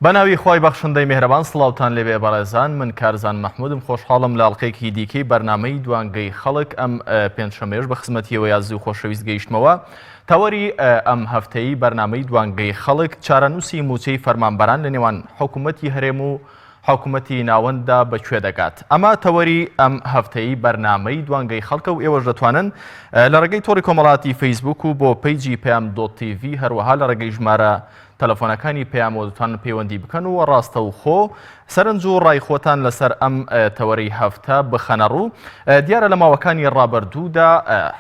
بەناوی خۆی بەخشندەی میهرەبان سڵاوتان لێبێ بەڕێزان، من کارزان مەحمودم، خۆشحاڵم لە ئەڵقەیەکی دیکەی بەرنامەی دوانگەی خەڵک ئەم پێنجشەمەیەش بە خزمەتیەوە یازوو خۆشەویست گەیشتمەوە. تەوەری ئەم هەفتەی بەرنامەی دوانگەی خەڵک چارەنووسی موچەی فەرمانبەران لە نێوان حکوومەتی هەرێم و حکوومەتی ناوەنددا بەکوێ دەگات. ئەمە تەوەری ئەم هەفتەی بەرنامەی دوانگەی خەڵکە و ئێوەش دەتوانن لە ڕێگەی تۆڕی کۆمەڵاتی فەیسبوک و بۆ پیجی پەیام.tv هەروەها لە ڕێگەی ژمارە تەلەفۆنەکانی پەیامەوە دەتوانن پەیوەندی بکەن و ڕاستەوخۆ سەرنج و ڕای خۆتان لەسەر ئەم تەوەرەی هەفتە بخەنە ڕوو. دیارە لە ماوەکانی ڕابردوودا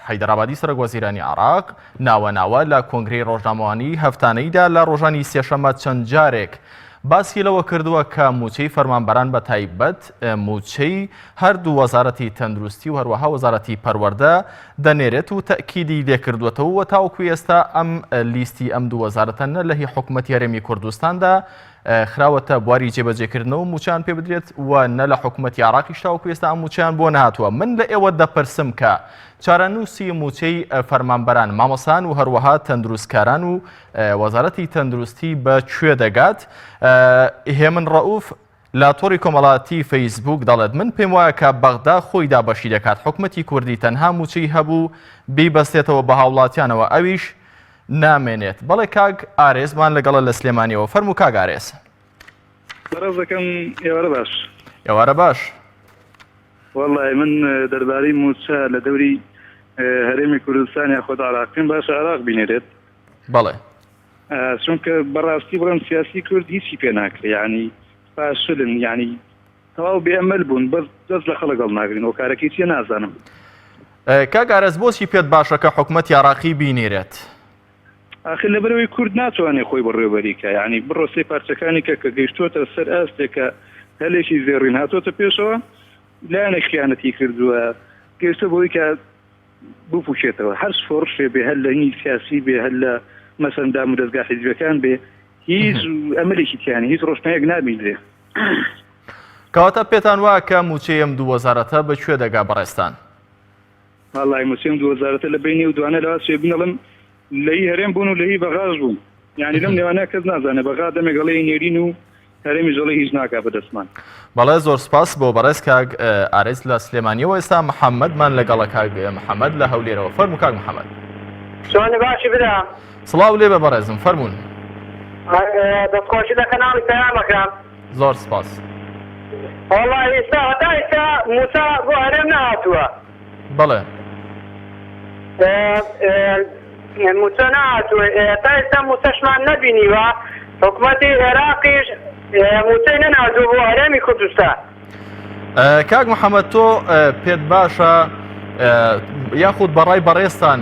حەیدەرابادی سەرۆکوەزیرانی عێراق ناوە لە کۆنگرەی ڕۆژنامەوانی هەفتانەیدا لە ڕۆژانی سێشەممە چەند جارێک باسی لەوە کردووە کە موچەی فەرمانبەران بە تایبەت موچەی هەردوو وەزارەتی تەندروستی و هەروەها وەزارەتی پەروەردە دەنێرێت و تەکیدی لێکردوێتەوە و تاوەکو ئێستا ئەم لیستی ئەم دوو وەزارەتە نە لە هی حکوومەتی هەرێمی کوردستاندا خراوەتە بواری جێبەجێکردنەوە موچیان پێ بدرێت و نە لە حکوومەتی عێراقیش تاوەکو ئێستا ئەم موچیان بۆ نهاتووە. من لە ئێوە دەپرسم کە چارەنووسی موچەی فەرمانبەران مامۆسان و هەروەها تەندروستکاران و وەزارەتی تەندروستی بەکوێ دەگات؟ هێمن ڕەئوف لە تۆڕی کۆمەڵاتی فەیسبوک دەڵێت من پێم وایە کە بەغدا خۆی دابەشی دەکات، حکوومەتی کوردی تەنها موچەی هەبوو بیبەستێتەوە بە هاوڵاتیانەوە ئەویش نامێنێت. بەڵێ کاک ئارێزمان لەگەڵە لە سلێمانیەوە. فەرموو کاک ئارێز. بەڕێزەکەم ئێوارە باش. ئێوارە باش. وەڵای من دەربارەی موچە لە دەوری هەرێمی کوردستان یاخۆد عێراقین باشە عێراق بینێرێت. بەڵێ. چونکە بەڕاستی بڵێم سیاسی کورد هیچی پێ ناکرێت، یعنی پاشلن، یعنی تەواو بێئەمەل بوون، بەس دەست لە خەڵک هەڵناگرن و کارێکی چیە نازانم. کاک ئارێز بۆچی پێت باشە کە حکوومەتی عێراقی بینێرێت؟ ئاخر لەبەرەوەی کورد ناتوانێت خۆی بەڕێوەبەریکە، یعنی بڕۆ سێ پارچەکانی کە گەیشتووەتە سەر ئاستێکە هەلێکی زێڕین هاتۆتە پێشەوە لایەنە خیانەتی کردووە، گەیشتە بۆی کە بپوشێتەوە هەر شۆڕشێ بێ، هەر لە هینی سیاسی بێ، هەر لە مەسەن دام و دەستگا حیزبەکان بێ، هیچ ئەمەلێکی تیانی هیچ ڕۆشنەیەک نابینرێ. کەواتە پێتان وایە کە موچەی ئەم دوو وەزارەتە بەکوێ دەگا بەڕێستان؟ وەڵای موچەی ئەم دوو وەزارەتە لە بینی و دوانە لەوا سێ بنەڵم لەی هەرێم بوون و لەی بەغاز بوون، یعنی لەم نێوانە کەس نازانێ بەغا دەمێگەڵی نێرین و هەرێمی زۆڵی هیچ ناکا بەدەستمان. بەڵێ زۆر سپاس بۆ بەڕێز کاک ئارێز لە سلێمانیەوە. ئێستا محەممەدمان لەگەڵە کاک محەممەد لە هەولێرەوە. فەرموو کاک محەممەد. شلونی باشی بدەم؟ سڵاو لێ بە بەڕێزم، فەرموون. دەستخۆشی لە کەناڵی پەیامەکەم. زۆر سپاس. وەڵای ئێستا هەتا ئێستا موچە بۆ هەرێم نهاتووە. بەڵێ. موچە نهاتووە، تا ئێستا موچەشمان نەبینیوە، حکوومەتی عێراقیش موچەی نەناتووە بۆ هەرێمی کوردستان. کاک محەممەد تۆ پێت باشە یاخود بەڕای بەڕێستان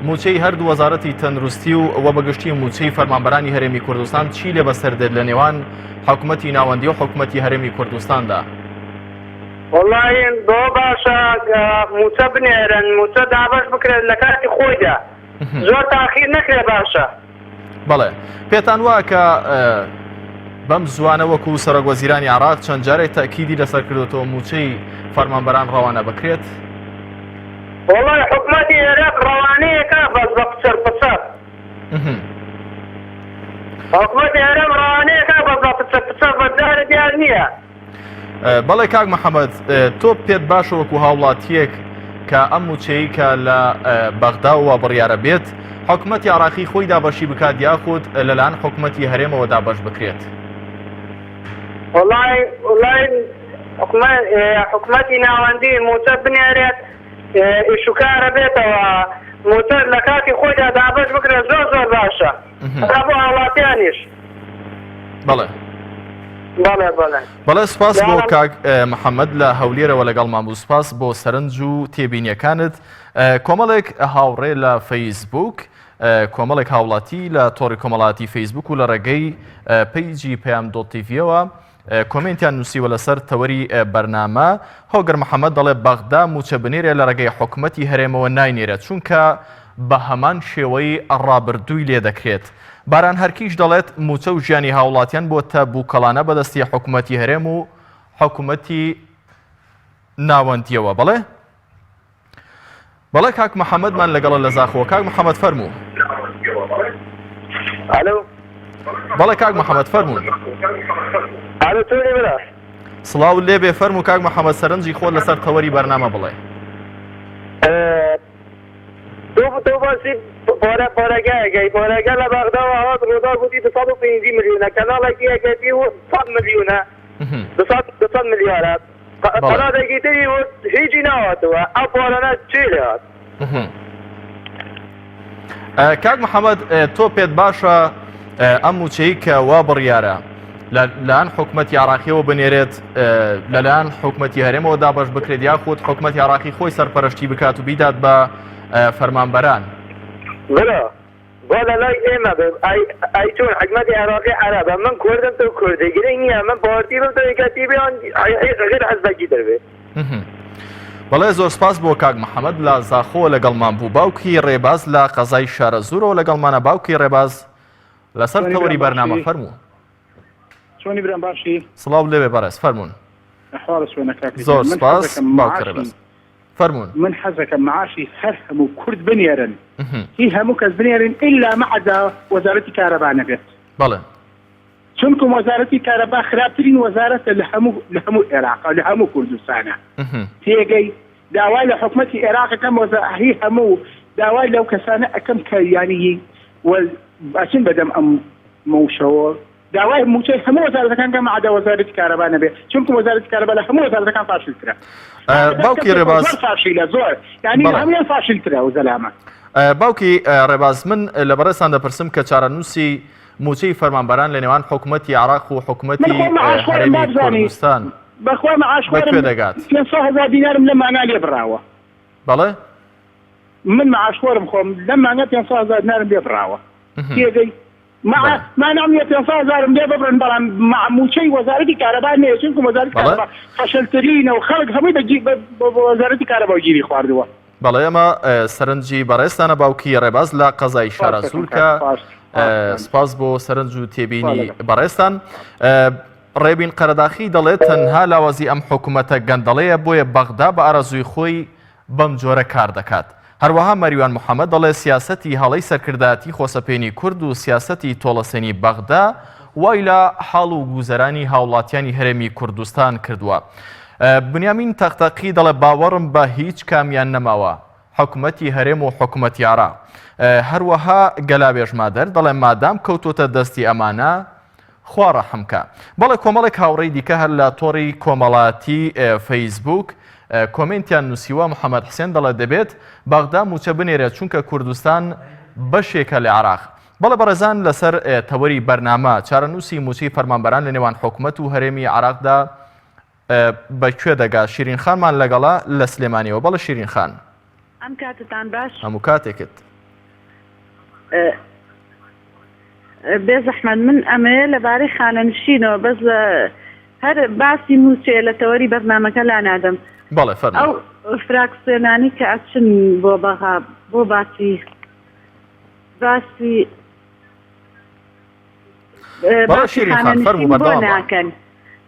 موچەی هەردوو وەزارەتی تەندروستی و ئەوە بەگشتی موچەی فەرمانبەرانی هەرێمی کوردستان چی لێ بەسەر دێت لە نێوان حکوومەتی ناوەندی و حکوومەتی هەرێمی کوردستاندا؟ وەڵای بۆ باشە موچە بنێرن، موچە دابەش بکرێت لە کاتی خۆیدا، زۆر تاخیر نەکرێ باشە. بەڵێ پێتان وایە کە بەم زوانە وەکو سەرۆکوەزیرانی عێراق چەند جارێک تەکیدی لەسەر کردوێتەوە موچەی فەرمانبەران ڕەوانە بکرێت؟ وەڵای حکوومەتی عێراق ڕەوانەیەکە بەس بە پچەر پچەر. حکوومەتی هەرێم ڕەوانەیەکە بەس بە پچەر پچەر بەجارە دیار نییە. بەڵێ کاک محەممەد تۆ پێت باشە وەکو هاوڵاتیەک کە ئەم موچەی کە لە بەغداوە بڕیارە بێت حکوومەتی عێراقی خۆی دابەشی بکات یاخود لەلایەن حکوومەتی هەرێمەوە دابەش بکرێت؟ وەڵای حکوومەتی ناوەندی موچە بنێرێت، ئیشوکارە بێتەوە، موچە لە کاتی خۆیدا دابەش بکرێت، زۆر زۆر باشە تا بۆ هاوڵاتیانیش. بەڵێ. بەڵێ سپاس بۆ کاک محەممەد لە هەولێرەوە لەگەڵمان بوو. سپاس بۆ سەرنج و تێبینیەکانت. کۆمەڵێک هاوڕێ لە فەیسبوک، کۆمەڵێک هاوڵاتی لە تۆڕی کۆمەڵاتی فەیسبوک و لە ڕێگەی پیجی پەیام.tv کۆمنتیان نووسیوە لەسەر تەوەری بەرنامە. هۆگر محەممەد دەڵێ بەغدا موچە بنێرێ لە ڕێگەی حکوومەتی هەرێمەوە ناینێرێت چونکە بە هەمان شێوەی ڕابردووی لێ دەکرێت. باران هەرکیش دەڵێت موچە و ژیانی هاوڵاتیان بۆتە بووکەڵانە بەدەستی حکوومەتی هەرێم و حکوومەتی ناوەندیەوە. بەڵێ کاک محەممەدمان لەگەڵە لە زاخەوە. کاک محەممەد فەرموو. ئەلۆ بەڵێ کاک محەممەد فەرمونون. تۆنی برا سڵاو لێ بێ فەرموو کاک محەممەد سەرنجی خۆت لەسەر تەوەری بەرنامە بڵێ. تۆ باسی پارەگایەکەی پارەگە لە بەغداوە هات ڕۆدا گوتی 250 ملیۆنە کەناڵێکی یەکەتی و 100 ملیۆنە 200 ملیارە قەناتێکی تری و هیچی نهاتەوە ئەو پارانە چێ لێ هات. کاک محەممەد تۆ پێت باشە ئەم موچەی کە وا بڕیارە لەلایەن حکوومەتی عراقیەوە بنێرێت لەلایەن حکوومەتی هەرێمەوە دابش بکرێت یاخود حکوومەتی عراقی خۆی سەرپەرشتی بکات و بیدات بە فەرمانبەران. برا با لەلای ئێمە ئەی چۆن حکوومەتی عراقی عەرەبە من کوردم تۆ کوردی گرنگ نییە من پارتی بم تۆ یەکەتی بێ غێر حەزبەکی دەبێ. بەڵێ زۆر سپاس بۆ کاک محەممەد لە زاخۆ لەگەڵمان بوو. باوکی ڕێباز لە قەزای شارە زوورەوە لەگەڵمانە. باوکی ڕێباز لەسەر تەوەری بەرنامە فەرموو. چۆنی برام باشی؟ سڵاو لێوێ بەڕێز فەرموون. زۆر سپاس باوکی ڕێباز فەرموون. من حەزەکەم معاشی هەر هەموو کورد بنێرن هی هەموو کەس بنێرن ئیلا مەعەدا وەزارەتی کارەبا نەبێت. بەڵێ چونکە وەزارەتی کارەبا خراپترین وەزارەتە لە هەموو عێراق لە هەموو کوردستانە. تێگەی داوای لە حکوومەتی عێراق ئەەکەم هی هەموو داوای لەو کەسانە ئەەکەم کە یانیی ئەچن بەدەم ئەم موشەوە داوای موچەی هەموو وەزارەتەکان کە مەعەدا وەزارەتی کارەبا نەبێت چونکە وەزارەتی کارەبا لە هەموو وەزارەتەکان فاشلترە. باوکی ڕێباز فاشلە زۆر یعنی هەموویان فاشلترە و زەلامە. باوکی ڕێباز من لە بەڕێستان دەپرسم کە چارەنووسی موچەی فەرمانبەران لە نێوان حکوومەتی عراق و حکوومەتی هەرێمی کوردستان بەخوا بەکوێ دەگات؟ 500,000 دینارم لە مانگا لێ بڕاوە. بەڵێ من معاشخۆرم خۆم لەم مانگە 500,000 دینارم لێ بڕاوە. تێگەی مانامە 500,000 لێ ببرن بەڵام موچەی وەزارەتی کارەبا نێ چونکە وەزارەتی کارەبا خەشەلترینە و خەڵک هەمووی بە وەزارەتی کارەبا گیری خواردووە. بەڵێ ئێمە سەرنجی بەڕێستانە باوکی ڕێباز لە قەزای شارە زوور کە سپاس بۆ سەرنج و تێبینی بەڕێستان. ڕێبین قەرەداخی دەڵێت تەنها لاوازی ئەم حکوومەتە گەندەڵەیە بۆیە بەغدا بە ئارەزووی خۆی بەم جۆرە کار دەکات. هەروەها مەریوان محەممەد دەڵێ سیاسەتی هەڵەی سەرکردایەتی خۆسەپێنی کورد و سیاسەتی تۆڵەسێنی بەغدا وای لە حاڵ و گوزەرانی هاوڵاتیانی هەرێمی کوردستان کردووە. بنیامین تەختەقی دەڵێ باوەڕم بە هیچ کامیان نەماوە حکوومەتی هەرێم و حکوومەتی عراق. هەروەها گەلابێژمادەر دەڵێ مادام کەوتۆتە دەستی ئەمانە خوا ڕەحمکە. بەڵێ کۆمەڵێک هاوڕێی دیکە هەر لە تۆڕی کۆمەڵاتی فەیسبوک کۆمنتیان نووسیوە. محەممەد حسێن دەڵێ دەبێت بەغدا موچە بنێرێت چونکە کوردستان بەشێکە لە عراق. بەڵێ بەڕێزان لەسەر تەوەری بەرنامە چارەنووسی موچەی فەرمانبەران لە نێوان حکوومەت و هەرێمی عراقدا بەکوێ دەگات؟ شیرین خانمان لەگەڵا لە سلێمانیەوە. بەڵێ شیرین خان ئەم کاتتان باش هەموو کاتێکت بێ زەحمەت من ئەمەیە لەبارەی خانەنشینەوە بەس هەر باسی موچێ لە تەوەری بەرنامەکە لا نادەم. بەڵێ فەرموو. ئەو فراکسیۆنانی کە ئەچن بۆ بەغا بۆ باسی ناکەن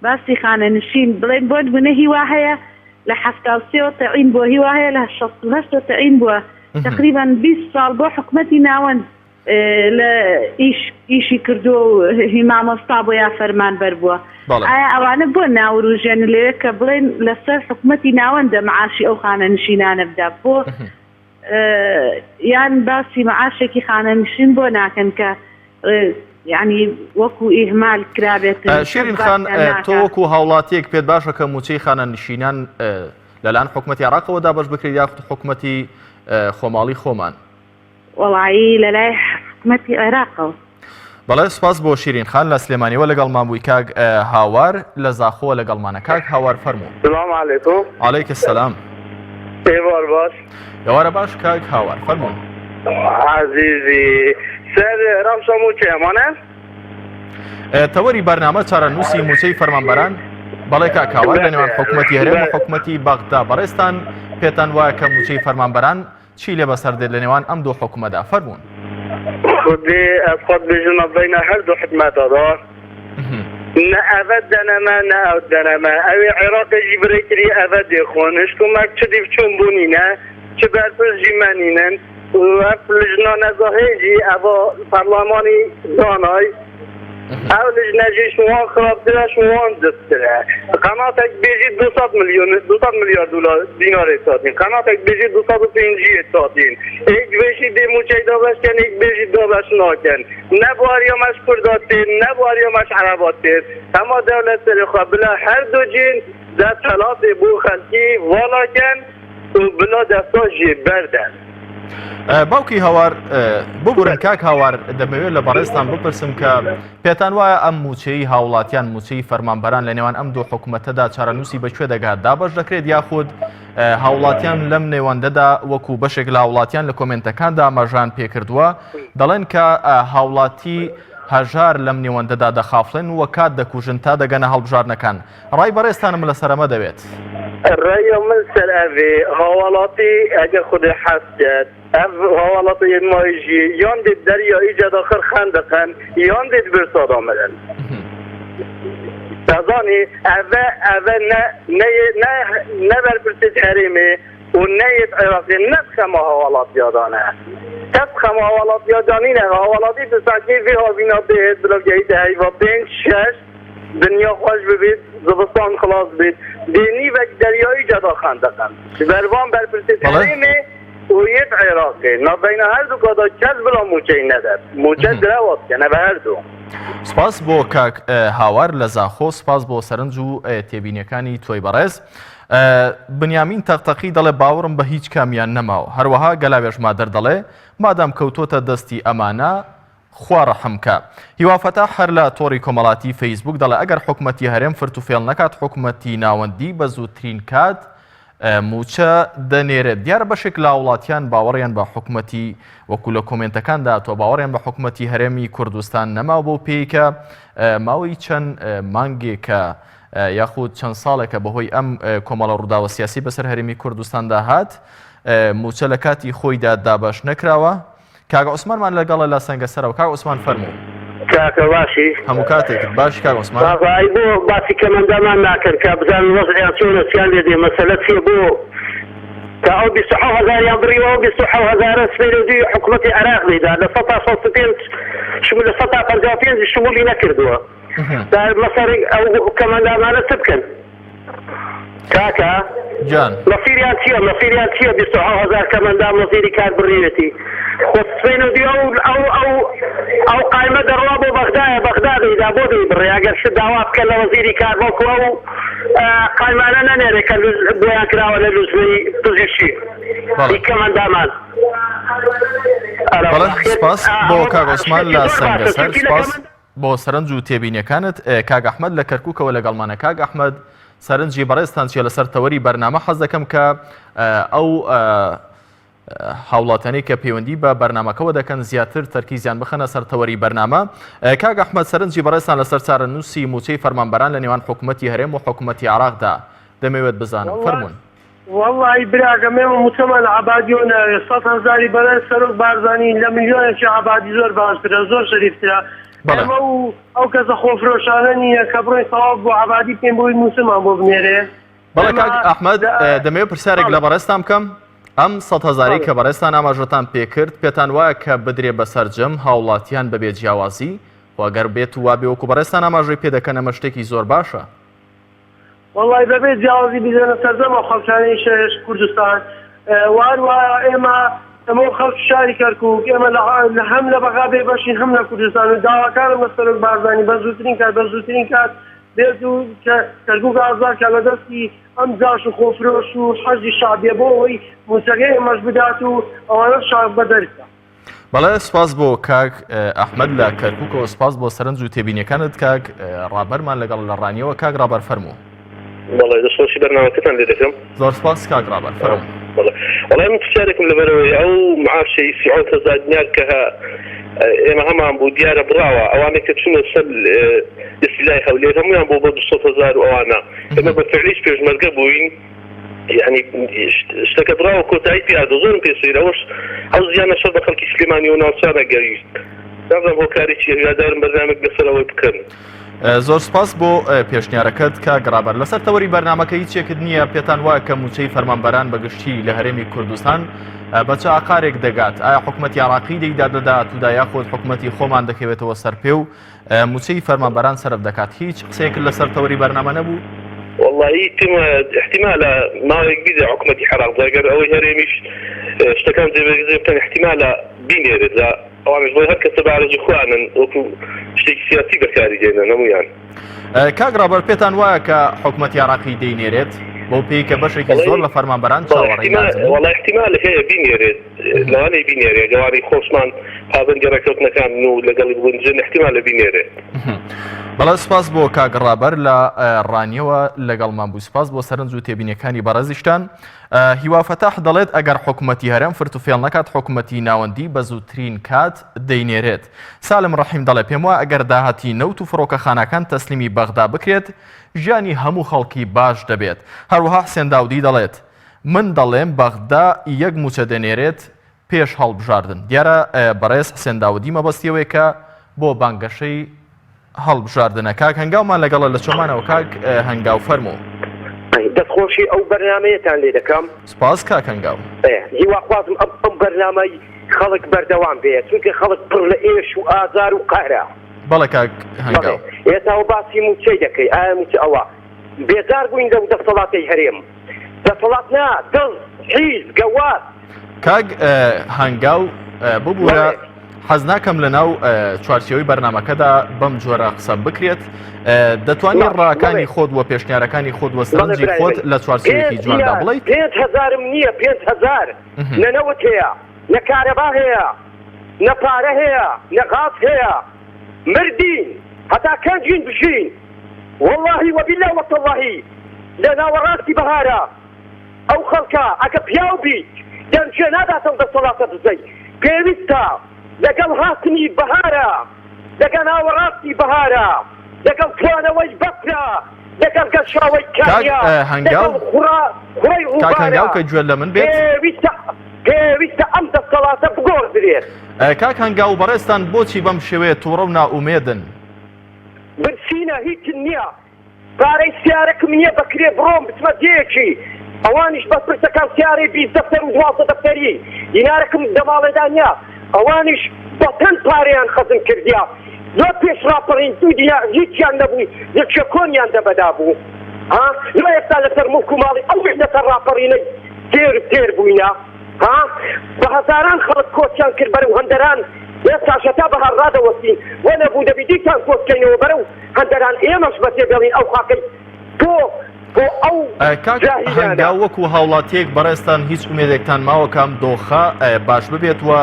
باسی خانەنشین بڵێن بۆ بوونە هیوا هەیە لە 73 تەعین بووە هیوا هەیە لە 68 تەعین بووە تقریبا 20 ساڵ بۆ حکوومەتی ناوەند لە ئیشی کردو و هیمامۆستا بۆ یا فەرمانبەر بووە. ئایا ئەوانە بۆ ناوروژێن لێوێ کە بڵێن لەسەر حکوومەتی ناوەندە معاشی ئەو خانەنشینانە بدا بۆ یان باسی معاشێکی خانەنشین بۆ ناکەن کە یعنی وەکو ئیهمال کرابێت؟ شیرین خان تۆ وەکو هاوڵاتیەک پێت باشە کە موچەی خانەنشینان لەلایەن حکوومەتی عراقەوە دابەش بکرێت یاخود حکوومەتی خۆماڵی خۆمان؟ وەڵایی لەلای حکوومەتی عێراقەوە. بەڵێ سپاس بۆ شیرین خان لە سلێمانیەوە لەگەڵمان بووی. کاک هاوار لە زاخۆوە لەگەڵمانە. کاک هاوار فەرموو. سلام علیکم. عەلەیکە السەلام. ئێوار باش. ئێوارە باش کاک هاوار فەرموون. عزیزی سەر ڕەمسە موچێ ئەمانە؟ تەوەری بەرنامە چارەنووسی موچەی فەرمانبەران. بەڵێ کاک هاوار لە نێوان حکوومەتی هەرێم و حکوومەتی بەغدا بەڕێستان پێتان وایە کە موچەی فەرمانبەران چی لێ بەسەر دێت لە نێوان ئەم دوو حکوومەتدا؟ فەرموون. خودی از خود بجنم بین هر دو حکومت دار نه اول دنما نه او دنما اوی عراق جبری کری اول دیخونش تو مک چه دیو چون بونی نه چه برپرس جیمنینن و لجنان زاهیجی اوا پارلمانی دانای ئەو لژنەجیش وان خراپترە وان دەستترە قەناتێک بێژیت 200 میلیارد دلار دینارێک ساتین قەناتێک بێژیت 250 ساتین هیچ بێژی دێموچەی دابەشکەن هیچ بێژی دابەش ناکەن نەبواریەمەش کوردات تێن نەبواریەمەش عەرەبات تێن ئەما دەولەت سەرخوا بلا هەردوو جین دەست خەڵاتێ بۆ خەلکی واڵاکەن و بلا دەستا ژێبەردەن باوکی هاوار ببورن کاک هاوار دەمەوێت لە بەڕێستان بپرسم کە پێتان وایە ئەم موچەی هاوڵاتیان موچەی فەرمانبەران لە نێوان ئەم دوو حکوومەتەدا چارەنووسی بەکوێ دەگات دابەش دەکرێت یاخود هاوڵاتیان لەم نێوەندەدا وەکو بەشێک لە هاوڵاتیان لە کۆمنتەکاندا ئاماژان پێکردووە دەڵێن کە هاوڵاتی هەژار لەم نێوەندەدا دەخافڵێن و کات دەکوژن تا دەگەنە هەڵبژارنەکان ڕای بەڕێستانم لە سەرەمە دەوێت ڕێیا من سەر ئەvێ هاوڵاتی ئەگە خودی حەست ئەv هاوڵاتی مایژی یان دێت دەریایی جەداخر خەندەقەن یان دێت برسادا مەرن دەزانی ئەvە نەبەرپرسێت هەرێمێ و نەیت عێراقی نەبخەمە هاوڵاتیادانە تبخەمە هاوڵاتیادانینە هاوڵاتی بساکی vê هاوینا بێت بلۆگەی دەهیوا 5-6 دنیا خۆش ببێت زستان خلاص بێت دێنی وەک دەریایی جەدا خەندەقەن بەروان بەرپرسێت هەرێمێ و یەک عێراقی نابینە هەردوو کادا کەس بلا موچەی نەدەر موچە درەوەتکەنە بە هەردوو سپاس بۆ کاک هاوار لە زاخۆ سپاس بۆ سەرنج و تێبینیەکانی تۆی بەڕێز بنیامین تەقتەقی دەڵێ باوەڕم بە هیچ کامیان نەماوە هەروەها گەلاوێژما دەردەڵێ مادام کەوتۆتە دەستی ئەمانە خوا ڕەحمکە هیوافەتا هەر لە تۆڕی کۆمەڵاتی فەیسبوک دەڵێ ئەگەر حکومەتی هەرێم فرت و فێڵ نەکات حکومەتی ناوەندی بە زووترین کات موچە دەنێرێت دیارە بەشێک لە وڵاتیان باوەڕیان بە حکومەتی وەکو لە کۆمنتەکاندا تۆ باوەڕیان بە حکومەتی هەرێمی کوردستان نەما بۆ پێیکە ماوەی چەند مانگێکە یاخود چەند ساڵێکە بەهۆی ئەم کۆمەڵە ڕووداوە سیاسی بەسەر هەرێمی کوردستاندا هات موچە لە کاتی خۆیدا دابەش نەکراوە کاک عوسمانمان لەگەڵە لە سەنگەسەرەوە کاک عوسمان فەرموو کاکە باشی هەموو کاتێکت باش کاک عوسمان باڵای بۆ باسی کەمەندەمان ناکرد کە بزانن وەزعیان چۆنە چیان لێ دێ مەسەلە چیە بۆ تا ئەو 27000 بڕیەوە 27000 سپێرەدی حکوومەتی عێراق لێدا لە 155 شمولی نەکردووە تا مەسەری ئەو کەمەندەمانە چ بکەن کاکە جان مەسیریان چییە 27000 کەمەندان وەزیری کار بڕیەتی خۆسفێنودی ئەو قایمە دەڕوا بۆ بەغدادیدا بۆ دەی بڕێ ئەگەر شت داوا بکە لە وەزیری کار بۆکو ئەو قایمانە نەنێرێ کە بۆیان کراوە لە لوزمەی پزیشکی کەمەندامان سپاس بۆ کاک عوسمان لە سەنگەسەر سپاس بۆ سەرنج و تێبینیەکانت کاک ئەحمەد لە کەرکووکەوە لەگەڵمانە کاک ئەحمەد سەرنجی بەڕێستان چیە لەسەر تەوەری بەرنامە حەز دەکەم کە ئەو هاوڵاتانی کە پەیوەندی بە بەرنامەکەەوە دەکەن زیاتر تەرکیزیان بخەنە سەر تەوەری بەرنامە کاک ئەحمەد سەرنجی بەڕێستان لەسەر چارەنووسی موچەی فەرمانبەران لە نێوان حکوومەتی هەرێم و حکوومەتی عێراقدا دەمەوێت بزانم فەرموون والله براگەمێ متەمەن عەبادیۆنە 100,000 بەرە سەرۆک بارزانانی لە میلیۆنێکی عەبادی زۆر باشترە زۆر شەریفترە ئەمە و ئەو کەسە خۆفرۆشانە نییە کە بڕۆی تەواو بۆ عەبادی پێم بۆی موسڵمان بۆ بنێرێ بەڵێ کاک ئەحمەد دەمەوێت پرسیارێک لە بەڕێستان بکەم ئەم 100,000 کە بەڕێستان ئاماژەتان پێکرد پێتان وایە کە بدرێ بەسەرجەم هاوڵاتیان بەبێ جیاوازی وەگەر بێت وابێ وەکو بەڕێستان ئاماژەی پێ دەکەن ئەمە شتێکی زۆر باشە والله بەبێ جیاوازی بزێنە سەرجەمە خەڵکانی شەش کوردستان واروە ئێمە ئەمە خەڵک شاری کەرکووک ئێمە هەم لە بەغابێ بەشین هەم لە کوردستان و داواکارم بە سەرۆک بارزانی بە زووترین کات بێت و کەرکووک ئازادکە لە دەستی ئەم جاش و خۆفرۆش و حەزی شعبیە بۆ ئەوەی موسیقی ئێمەش بدات و ئەوانە شعب بەدەرکە بەڵێ سپاس بۆ کاک ئەحمەد لە کەرکووکەوە سپاس بۆ سەرنج و تێبینیەکانت کاک ڕابەرمان لەگەڵ لە ڕانیەوە کاک ڕابەر فەرموو بەڵێ دەستۆشی بەرنامەکەتان لێ دەکەم زۆر سپاس کاک ڕابەر فەرموو وڵای من پرسیارێکم لەبەرەوەی ئەو معاشەی 30,000 دینار کە ئێمە هەمان بوو دیارە بڕاوە ئەوانێک کە چونە سەر دەستیلای هەولێر هەمویان بۆ 200,000 و ئەوانە ئێمە بە فعلیش پێشمەرگە بووین یعنی شتەکە بڕاوە کۆتایی پیادە زۆرم پێسەیر ئەوەش ئەو زیانە شەر بە خەڵکی سلێمانی و ناوچانە گەویست نازانم هۆکارێکی هیوادارم بەرنامێک بەسەرەوەی بکەن زۆر سپاس بۆ پێشنیارەکەت کە گڕابەر لەسەر تەوەری بەرنامەکە هیچ چێکت نییە پێتان وایە کە موچەی فەرمانبەران بەگشتی لە هەرێمی کوردستان بە چ ئاقارێک دەگات؟ ئایا حکوومەتی عراقی دەیدا دەدات ودا یاخۆت حکوومەتی خۆمان دەکەوێتەوە سەرپێ و موچەی فەرمانبەران سەرف دەکات؟ هیچ قسەیەک لەسەر تەوەری بەرنامە نەبوو؟ والله احتمال ما يجي حكومة حراق زاجر أو هرمش اشتكان زي بتاع احتمال بينير لا أو مش بقول هكذا تبع الإخوان شيء سياسي بكاري جينا نمو يعني کاک ڕابەر پێتان وایە کە حکوومەتی عراقی دەینێرێت بۆ پێی کە بەشێکی زۆر لە فەرمانبەران چاوەڕێی نازانن؟ والله احتمال هەیە بینێرێت لەوانەی بینێرێت جواری خۆشمان پابند گەڕەکەوتنەکان و لەگەڵی بونجن احتمال بینێرێت. بەڵێ سپاس بۆ کاک ڕابەر لە ڕانیەوە لەگەڵمان بوو. سپاس بۆ سەرنج و تێبینیەکانی بەڕێزیشتان. هیوا فەتاح دەڵێت ئەگەر حکوومەتی هەرێم فرت و فێڵ نەکات حکوومەتی ناوەندی بە زووترین کات دەینێرێت. سالم ڕەحیم دەڵێ پێم وایە ئەگەر داهاتی نەوت و فڕۆکەخانەکان تەسلیمی بەغدا بکرێت ژیانی هەموو خەڵکی باش دەبێت. هەروەها حسێن داودی دەڵێت من دەڵێم بەغدا یەک موچە دەنێرێت پێش هەڵبژاردن. دیارە بەڕێز حسێن داودی مەبەستیەوەی کە بۆ بانگەشەی هەڵبژاردنە. کاک هەنگاومان لەگەڵە لە چۆمانەوە. کاک هەنگاو فەرموو. دەستخۆشی ئەو بەرنامەیەتان لێ دەکەم. سپاس کاک هەنگاو. هیواخوازم ئەم بەرنامەی خەڵک بەردەوام بێت چونکە خەڵک پڕ لە ئێش و ئازار و قەهرە. بەڵێ کاک هەنگاو. ئێستاوە باسی موچەی دەکەی ئایا موچە ئەوە بێزار بووین لەو دەسەڵاتی هەرێم دەسەڵات نا دڵ حیز گەوات. کاک هەنگاو ببوورە حەز ناکەم لەناو چوارچێوەی بەرنامەکەدا بەم جۆرە قسە بکرێت. دەتوانێت ڕاکانی خۆت وە پێشنیارەکانی خۆت وە سەرنجی خۆت لە چوارچێوەیەکی جواندا بڵێیت؟ 5,000 نییە 5,000 نەنەوت هەیە نە کارەبا هەیە نە پارە هەیە نە غاز هەیە مردین هەتا کەنجین بژین واللهی وەبیلا وەتەڵڵاهی لە ناوەڕاستی بەهارە ئەو خەڵکە ئەگە پیاو بیت دەمچێ ناداتەوە دەسەڵاتە بزەی پێویستە لەگەڵ هاتنی بەهارە لەگەڵ ناوەڕاستی بەهارە لەگەڵ توانەوەی بەفرە لەگەڵ گەشاوەی کاریا لەگەڵ خوڕەی ڕووبارە کە گوێ لە من بێت پێویستە ئەم دەسەڵاتە بگۆڕدرێت. کاک هەنگاو بەڕێستان بۆچی بەم شێوەیە تووڕە و نائومێدن؟ برسینە هیچ نییە پارەی سیارەکەم نییە بەکرێ بڕۆم بچمە دێکی ئەوانیش بە پرسەکان سیارەی 20 دەفتەر و 12 دەفتەری دینارەکەم دەماڵێدا نییە ئەوانیش بە تەن پارەیان خەزم کردیا زۆر پێش ڕاپەڕین دوو دیار هیچیان نەبووی یەکشە کۆنیان دەبەدا بوو لە ئێستا لەسەر مڵک و ماڵی ئەوش لەسەر ڕاپەڕینەی تێر بووینە بە هەزاران خەڵک کۆچیان کرد بەرەو هەندەران ئێستا شەتا بەهار ڕادەوەستین وە نەبوو دەبی دیتان کۆچکەینەوە بەرەو هەندەران ئێمەش بەتێ بێڵین ئەو خاکەی بۆ ئەو هەنگاو وەکو هاوڵاتیەک بەڕێستان هیچ ئومێدێکتان ماوە کام دۆخە باش ببێت وە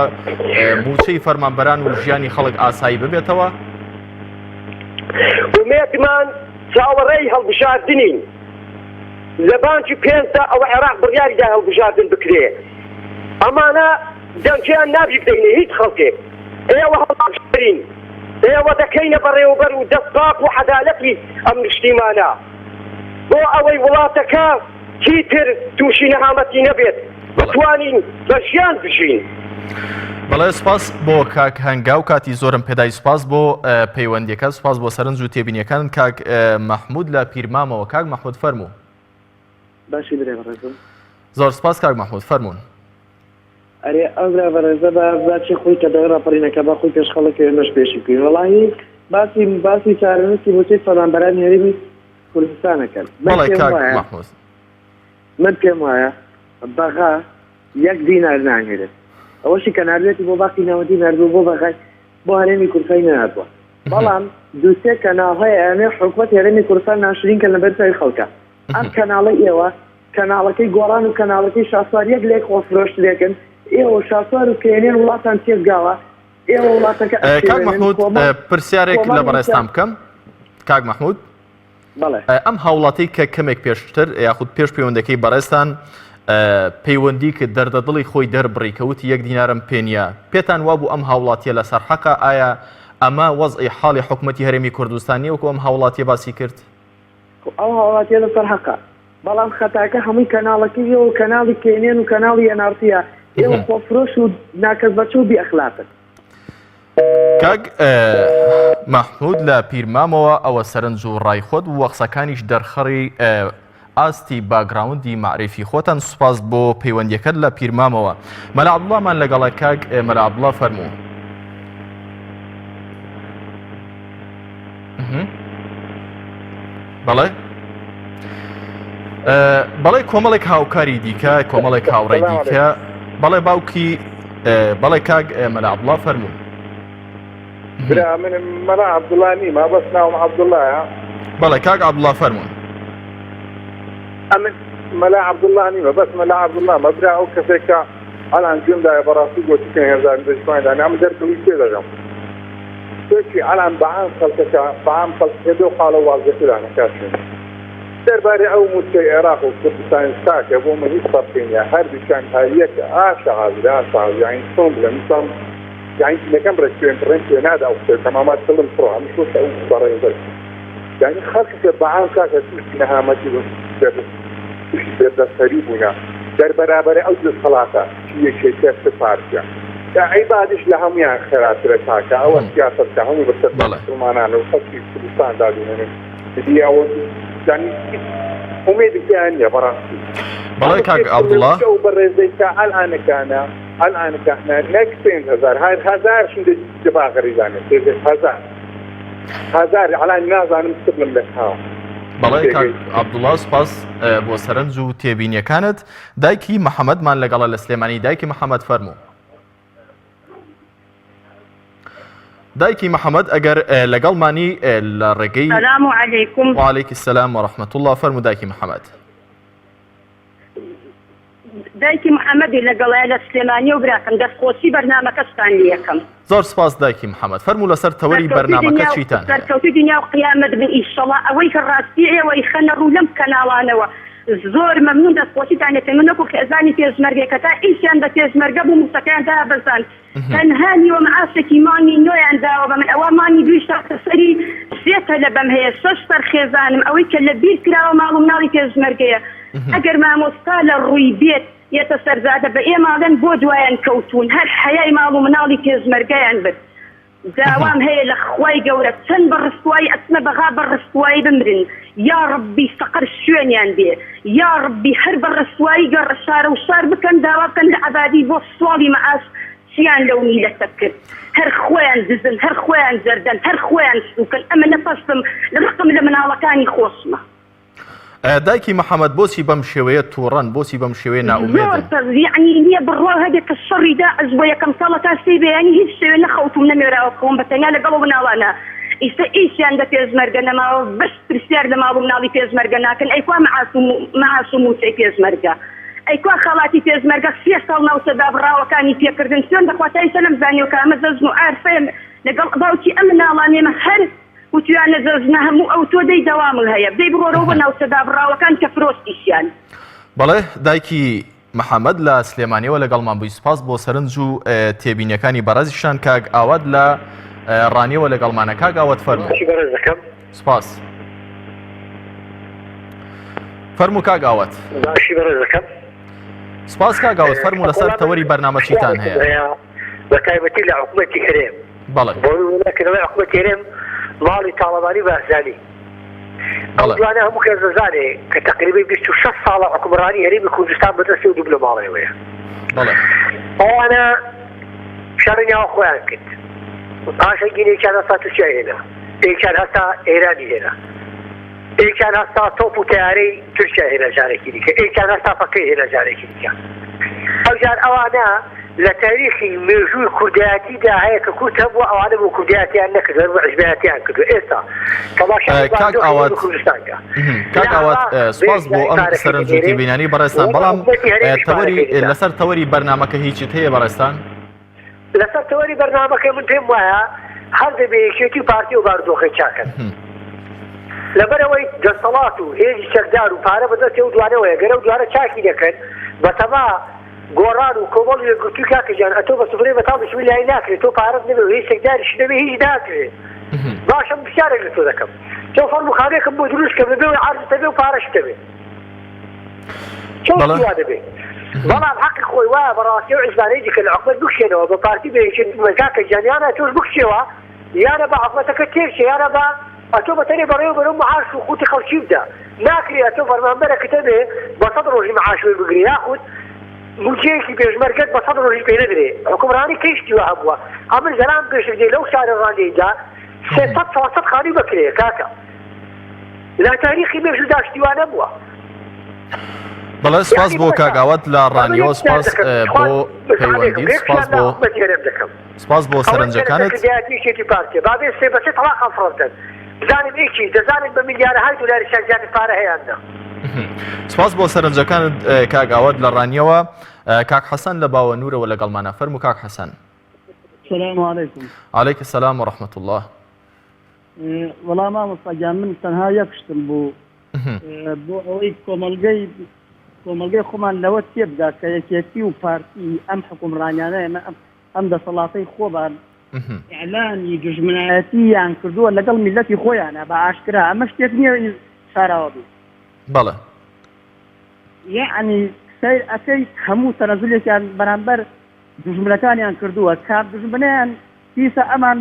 موچەی فەرمانبەران و ژیانی خەڵک ئاسایی ببێتەوە؟ ئومێدمان چاوەڕێی هەڵبژاردنین لە بانکی پێنجدا ئەوە عێراق بڕیاریدا هەڵبژاردن بکرێ ئەمانە دەنجیان نابی بدەینێ هیچ خەڵکێک ئێوە هەڵبژارین ئێوە دەکەینە بەڕێوەبەر و دەستپاک و عەدالەتی ئەم نیشتیمانە بۆ ئەوەی وڵاتەکە چیتر تووشی نەهامەتی نەبێت بتوانین بە ژیان بژین. بەڵێ سپاس بۆ کاک هەنگاو کاتی زۆرم پێدای سپاس بۆ پەیوەندیەکە سپاس بۆ سەرنج و تێبینیەکان. کاک مەحموود لە پیرمامەوە. کاک مەحموود فەرموو. باشی برێ بەڕێزم. زۆر سپاس کاک مەحموود فەرموون. ئەرێ ئەورا بەڕێزە باچی خۆی کە دەی ڕاپەڕینەکە بە خۆی پێش خەڵک ئێمەش پێشی بکەین وەڵاهی باسی چارەنووسی بۆچەی فەرمانبەرانی هەرێمی کوردستانەکەن. بەڵێ کاک مەحموود من پێم وایە بەغا 1 دینار نانهێنێت ئەوەشی کە ناردێتی بۆ باقی ناوەندی ناردوو بۆ بەغای بۆ هەرێمی کوردستانی نەهاتووە بەڵام دووسێ کەناڵ هەیە ئەمێ حکوومەت هەرێمی کوردستان ناشرین کە لەبەر چاوی خەڵکە ئەم کەناڵی ئێوە کەناڵەکەی گۆڕان و کەناڵەکەی شاسوار یەک لێک خۆفرۆشتێکن ئێوە شاسوار و کێنێن وڵاتان تێزگاوە ئێوە وڵاتەکە. کاک مەحموود پرسیارێک لە بەڕێستان بکەم. کاک مەحموود ئەم هاوڵاتی کە کەمێک پێشتر یاخود پێش پەیوەندەکەی بەڕێستان پەیوەندی کرد دەردەدڵی خۆی دەربڕی کەوتی 1 دینارم پێ نییە پێتان وابوو ئەم هاوڵاتیە لەسەر حەقە ئایا ئەمە وەزعی حاڵی حکوومەتی هەرێمی کوردستانی وەکو ئەم هاوڵاتیە باسی کرد؟ ئەو هاوڵاتیە لەسەر حەقە بەڵام خەتاکە هەمووی کەناڵەکەی و کەناڵی کێنێن و کەناڵی ئەنارتیە ئێوە خۆفرۆش و ناکەس بەچە و بێئەخلاقن. کاک مەحموود لە پیرمامەوە ئەوە سەرنج و ڕای خۆت و وەقسەکانیش دەرخەڕی ئاستی باگراوندی معرفی خۆتان. سوپاس بۆ پەیوەندیەکەت لە پیرمامەوە. مەلا عەبدوڵڵامان لەگەڵە کاک مەلا عەبدوڵڵا فەرموو. بەڵێ بەڵێ کۆمەڵێک هاوکاری دیکە کۆمەڵێک هاوڕێی دیکە بەڵێ باوکی بەڵێ کاک مەلا عەبدوڵڵا فەرموو. برا من مەلا عەبدوڵڵا نیمە بەس ناوم عەبدوڵڵایە. بەڵێ کاک عەبدوڵڵا فەرموون. ئەمن مەلا عەبدوڵڵا نیمە بەس مەلا عەبدوڵڵا مەبرا ئەو کەسێکە ئەلان گوێمدایە بەڕاستی گۆتی هێزار دەشتوانیدا ئەم دەرکەوی پێ دەژەم توێکی ئەلان بەعام خەڵکەکە بەعام خەڵکەکە و خاڵە وازەکرانە کاتشێن دەربارەی ئەو موچەی عێراق و کوردستانی ساکە بۆ من هیچ فەرقی نییە هەردووچیان هەریەکە ئاشەعازی سۆم بڵێ میسام یعنی نەکەم ڕێکوێن ڕێن پێ نادا ئەو شتێک تەمامات کڵم فڕۆ هەموو شتێک ئەو بەڕێزەر یعنی خەڵکەکە بەعام کاکە تووشی نەهامەتی تووشی بێدەستەری بوونا دەربەرابەرە ئەو جز خەڵاتە یەکێکە سپارتیە عیبادش لە هەمویان خێراترە تاکە ئەوە سیاسەتکە هەموو بەسەر مسلمانانە و خەڵکی کوردستان دادوێنن دیدی ئەوە ئومێدێکیان نییە بەڕاستی. بەڵێ کاک عەبدوڵڵا ئەو بەڕێزەیکە ئەلئانەکانە نەک 5,000 هەزار شندە جباغەریزانێت 1,000 ئەلان نازانم سبلم لەخاوە. بەڵێ کاک عەبدوڵڵا سوپاس بۆ سەرنج و تێبینیەکانت. دایکی محەممەدمان لەگەڵە لە سلێمانی. دایکی محەممەد فەرموو. دایکی محەممەد ئەگەر لەگەڵمانی لە ڕێگەی سەلام عەلەیکوم. وعەلەیکی سەلام وەڕەحمەتوڵڵا. فەرموو دایکی محەممەد. دایکی محەممەدی لەگەڵایە لە سلێمانی و براکەم دەستخۆشی بەرنامەکەستان لێ یەکەم. زۆر سپاس دایکی محەممەد. فەرموو لەسەر تەوەری بەرنامەکە چیتان هەیە؟ سەرکەوتوی دنیا و قیامەت بن ئیشەڵڵا ئەوەی کە ڕاستی ئێوەی خەنە ڕوو لەم کەناڵانەوە زۆر مەمنون دەستخۆشیتانێت من نەکو خێزانی پێشمەرگێکە تا ئیشیان بە پێشمەرگە بوو موسەکەیان دا بەزان تەنهانی و مەعاشێکی مانی نۆیان داوە بە من ئەوە مانی دوی شەخصەری سێتە لە بەم هەیە 6 سەرخێزانم ئەوەی کە لە بیر کراوە ماڵ و مناڵی پێشمەرگەیە ئەگەر مامۆستا لە ڕووی بێت یەتە سەرزادە بە ئێماڵێن بۆ دوایان کەوتون هەر حەیای ماڵ و مناڵی پێشمەرگەیان برد. داوام هەیە لە خوای گەورە چەند بە ڕستوایی ئەچنە بەغا بە ڕستوایی بمرن یا ڕبی فەقەر شوێنیان بێ یا ڕبی هەر بە ڕستوایی گەڕە شارە و شار بکەن داوا بکەن لە عەبادی بۆ سواڵی مەعاش چیان لەو میلەتە کرد هەر خۆیان دزن هەر خۆیان جەردەن هەر خۆیان سووکن ئەمە نەپەستم ڕقم لە مناڵەکانی خۆشمە. دایکی محەممەد بۆچی بەم شێوەیە تووڕەن بۆچی بەم شێوەیە ناومێدن؟ یعنی نییە بڕوا هەدێک کە شەڕی داعش بۆ یەکەم ساڵە تا سێ بەیانی هیچ شێوێ نەخەوتوم نەمێراوە بکەوم بەتەنیا لەگەڵ مناڵانە ئیستا ئیشیان لە پێشمەرگە نەماوە بەس پرسیار لە ماڵ و مناڵی پێشمەرگە ناکەن ئەیکوا مەعاش و موچەی پێشمەرگە ئەیکوا خەڵاتی پێشمەرگە 3 ساڵ ناوچەدا بڕاوەکانی پێکردن سوێن دەخواتای سەلەم زانیەوە کە ئەمە زەزن و ئارفەیە لەگەڵ باوکی ئەم مناڵانێمە هەر وتویانە زەزنە هەموو ئەو تۆ دەی دەوامل هەیە بدەی بڕۆرەوە بە ناوچەدا بڕاوەکان کە فرۆستیشیان. بەڵێ دایکی محەممەد لە سلێمانیەوە لەگەڵمان بووی. سپاس بۆ سەرنج و تێبینیەکانی بەڕێزیشان. کاک ئاوات لە ڕانیەوە لەگەڵمانە. کاک ئاوات فەرموو. سپاس فەرموو کاک ئاوات. سپاس کاک ئاوات فەرموو لەسەر تەوەری بەرنامە چیتان هەیە؟ بەتایبەتی لە حکوومەتی هەرێم. بەڵێ بۆکردنەوەی حکوومەتی هەرێم ماڵی تاڵەبانی بەهزانی ئەو دوانە هەموو کەس دەزانێ کە تقریبا 26 ساڵە حکومڕانی هەرێمی کوردستان بەدەستی و دوو لە ماڵەوەیە. ئەوانە شەڕیان خۆیان کرد پاشە گینێکیان هەستا تووشیای هێنا ئێکیان هەستا ئێرانی هێنا ئێکیان هەستا تۆپ و تەیارەی تورکیا هێنا جارێکی دیکە ئێکیان هەستا فەقەی هێنا جارێکی دیکە. ئەوجار ئەوانە لە تاریخی مێژووی کوردایەتیدا هەیە کە کورد هەبوو ئەوانە بۆ کوردایەتیان نەکردن بۆ عیزبایەتیان کردو. ئێستا کاک ئاوات سپاس بۆ ئەم سەرنج و تێبینانی بەڕێستان. بەڵام لەسەر تەوەری بەرنامەکە هیچیت هەیە بەڕێستان؟ لەسەر تەوەری بەرنامەکە من پێم وایە هەر دەبێ یەکێتی پارتی و باردۆخی چاکەن لەبەرەوەی دەسەڵات و هێزی چەکدار و پارە بەدەستێ و دوانەوەیە گەرە و دوانە چاکی دەکەن بەتەما گۆڕان و کۆمەڵ گوتووی کاکەجان ئەتۆ بە سوفرەی بەتاڵ بشمی لای ناکرێت تۆ پارەت نەبێ و هیچ چەکداریش نەبێ هیچ ناکرێت. باشە بسیارێک لە تۆ دەکەم تۆ فەرموخانەیەکم بۆ دروستکە ببێ و عەرزتە بێ و پارەش دەبێ چۆن وا دەبێ. بەڵام حەقی خۆی وایە بەڕاستی و عیزبانەی دیکە لە حکومەت بکشێنەوە بە پارتی بێکێت کاکەجان یانە تۆش بکشێوە یانە بە حکومەتەکە تێرچێ یانە بە ئەتۆ بەتەنێ بەڕێوە بەرەو معاش و قوتی خەڵکی بدە ناکرێ ئەتۆ فەرمانبەرەکە دەبێ بە 100 ڕۆژی معاشوی بگری یاخود موچەیەکی پێشمەرگەت بە 100 ڕۆژی پێ نەدرێ حکومڕانی کەیشتی وە هەبووە ئەمن زەران پێشدێ لەو شارە ڕاندەیدا 300 خانی بکرێ کاکە لا تاریخی مێژوو داشتیوانە بووە. بەڵێ سپاس بۆ کاگاوت لە ڕانیەوە سپاس بۆ پەیوەندی سپاس بۆ سەرنجەکانت شێتی پارتێ بابێ سێ بەسێ تەواقع فڕۆتن بزانم ئێکی دەزانن بە میلیارەهای دولاری شارجانی پارە هەیەیاندا. سپاس بۆ سەرنجەکانت کاگاوت لە ڕانیەوە کاک حەسەن لە باوەنورەوە لەگەڵمانە فەرموو کاک حەسەن. السلام عليكم. عليك السلام ورحمة الله. والله مامۆستا گیان من تەنها یەکشتم بوو بۆ ئەوەی کۆمەلگەی خۆمان لەوە تێبدا کە یەکێتی و پارتی ئەم حکومڕانیانە ئێمە ئەم دەسەڵاتەی خۆبان ئیعلانی دژمنایەتییان کردووە لەگەڵ میلەتی خۆیانە بە ئاشکرا ئەمە شتێک نییە شاراوە بێت. بەڵێ یعنی سیر ئەەکەی هەموو تەنەزولێکیان بەرامبەر دژمنەکانیان کردووە کار دژمنیان پیسە ئەمان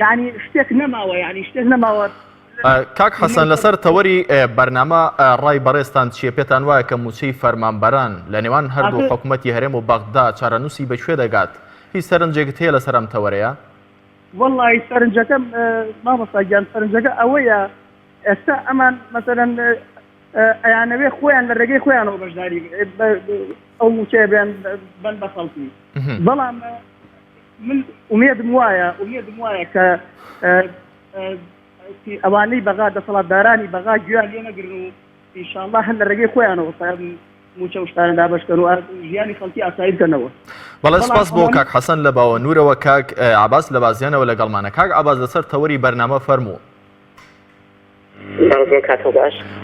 یعنی شتێک نەماوە یعنی شتێک نەماوە. کاک حەسەن لەسەر تەوەری بەرنامە ڕای بەڕێستان چیە پێتان وایە کە موچەی فەرمانبەران لە نێوان هەردوو حکوومەتی هەرێم و بەغدا چارەنووسی بەکوێ دەگات هیچ سەرنجێکت هەیە لەسەر ئەم تەوەرەیە؟ وەڵی سەرنجەکەم مامۆستا گیان سەرنجەکە ئەوەیە ئێستا ئەمان مەسەرەن ئەیانەوێ خۆیان لە ڕێگەی خۆیانەوە بەشداری ئەو موچەیە بێن بەن بە خەڵکی بەڵام من ئومێدم وایە کە ئەوانەی بەغا دەسەڵاتدارانی بەغا گویان لێ نەگرن و ئینشاءالله هەر لە ڕێگەی خۆیانەوە موچە و شتانە دابەشکەن و ژیانی خەڵکی ئاسایی بکەنەوە. بەڵێ سپاس بۆ کاک حەسەن لە باوەنورەوە کاک عەباس لە بازیانەوە لەگەڵمانە. کاک عەباس لەسەر تەوەری بەرنامە فەرموو.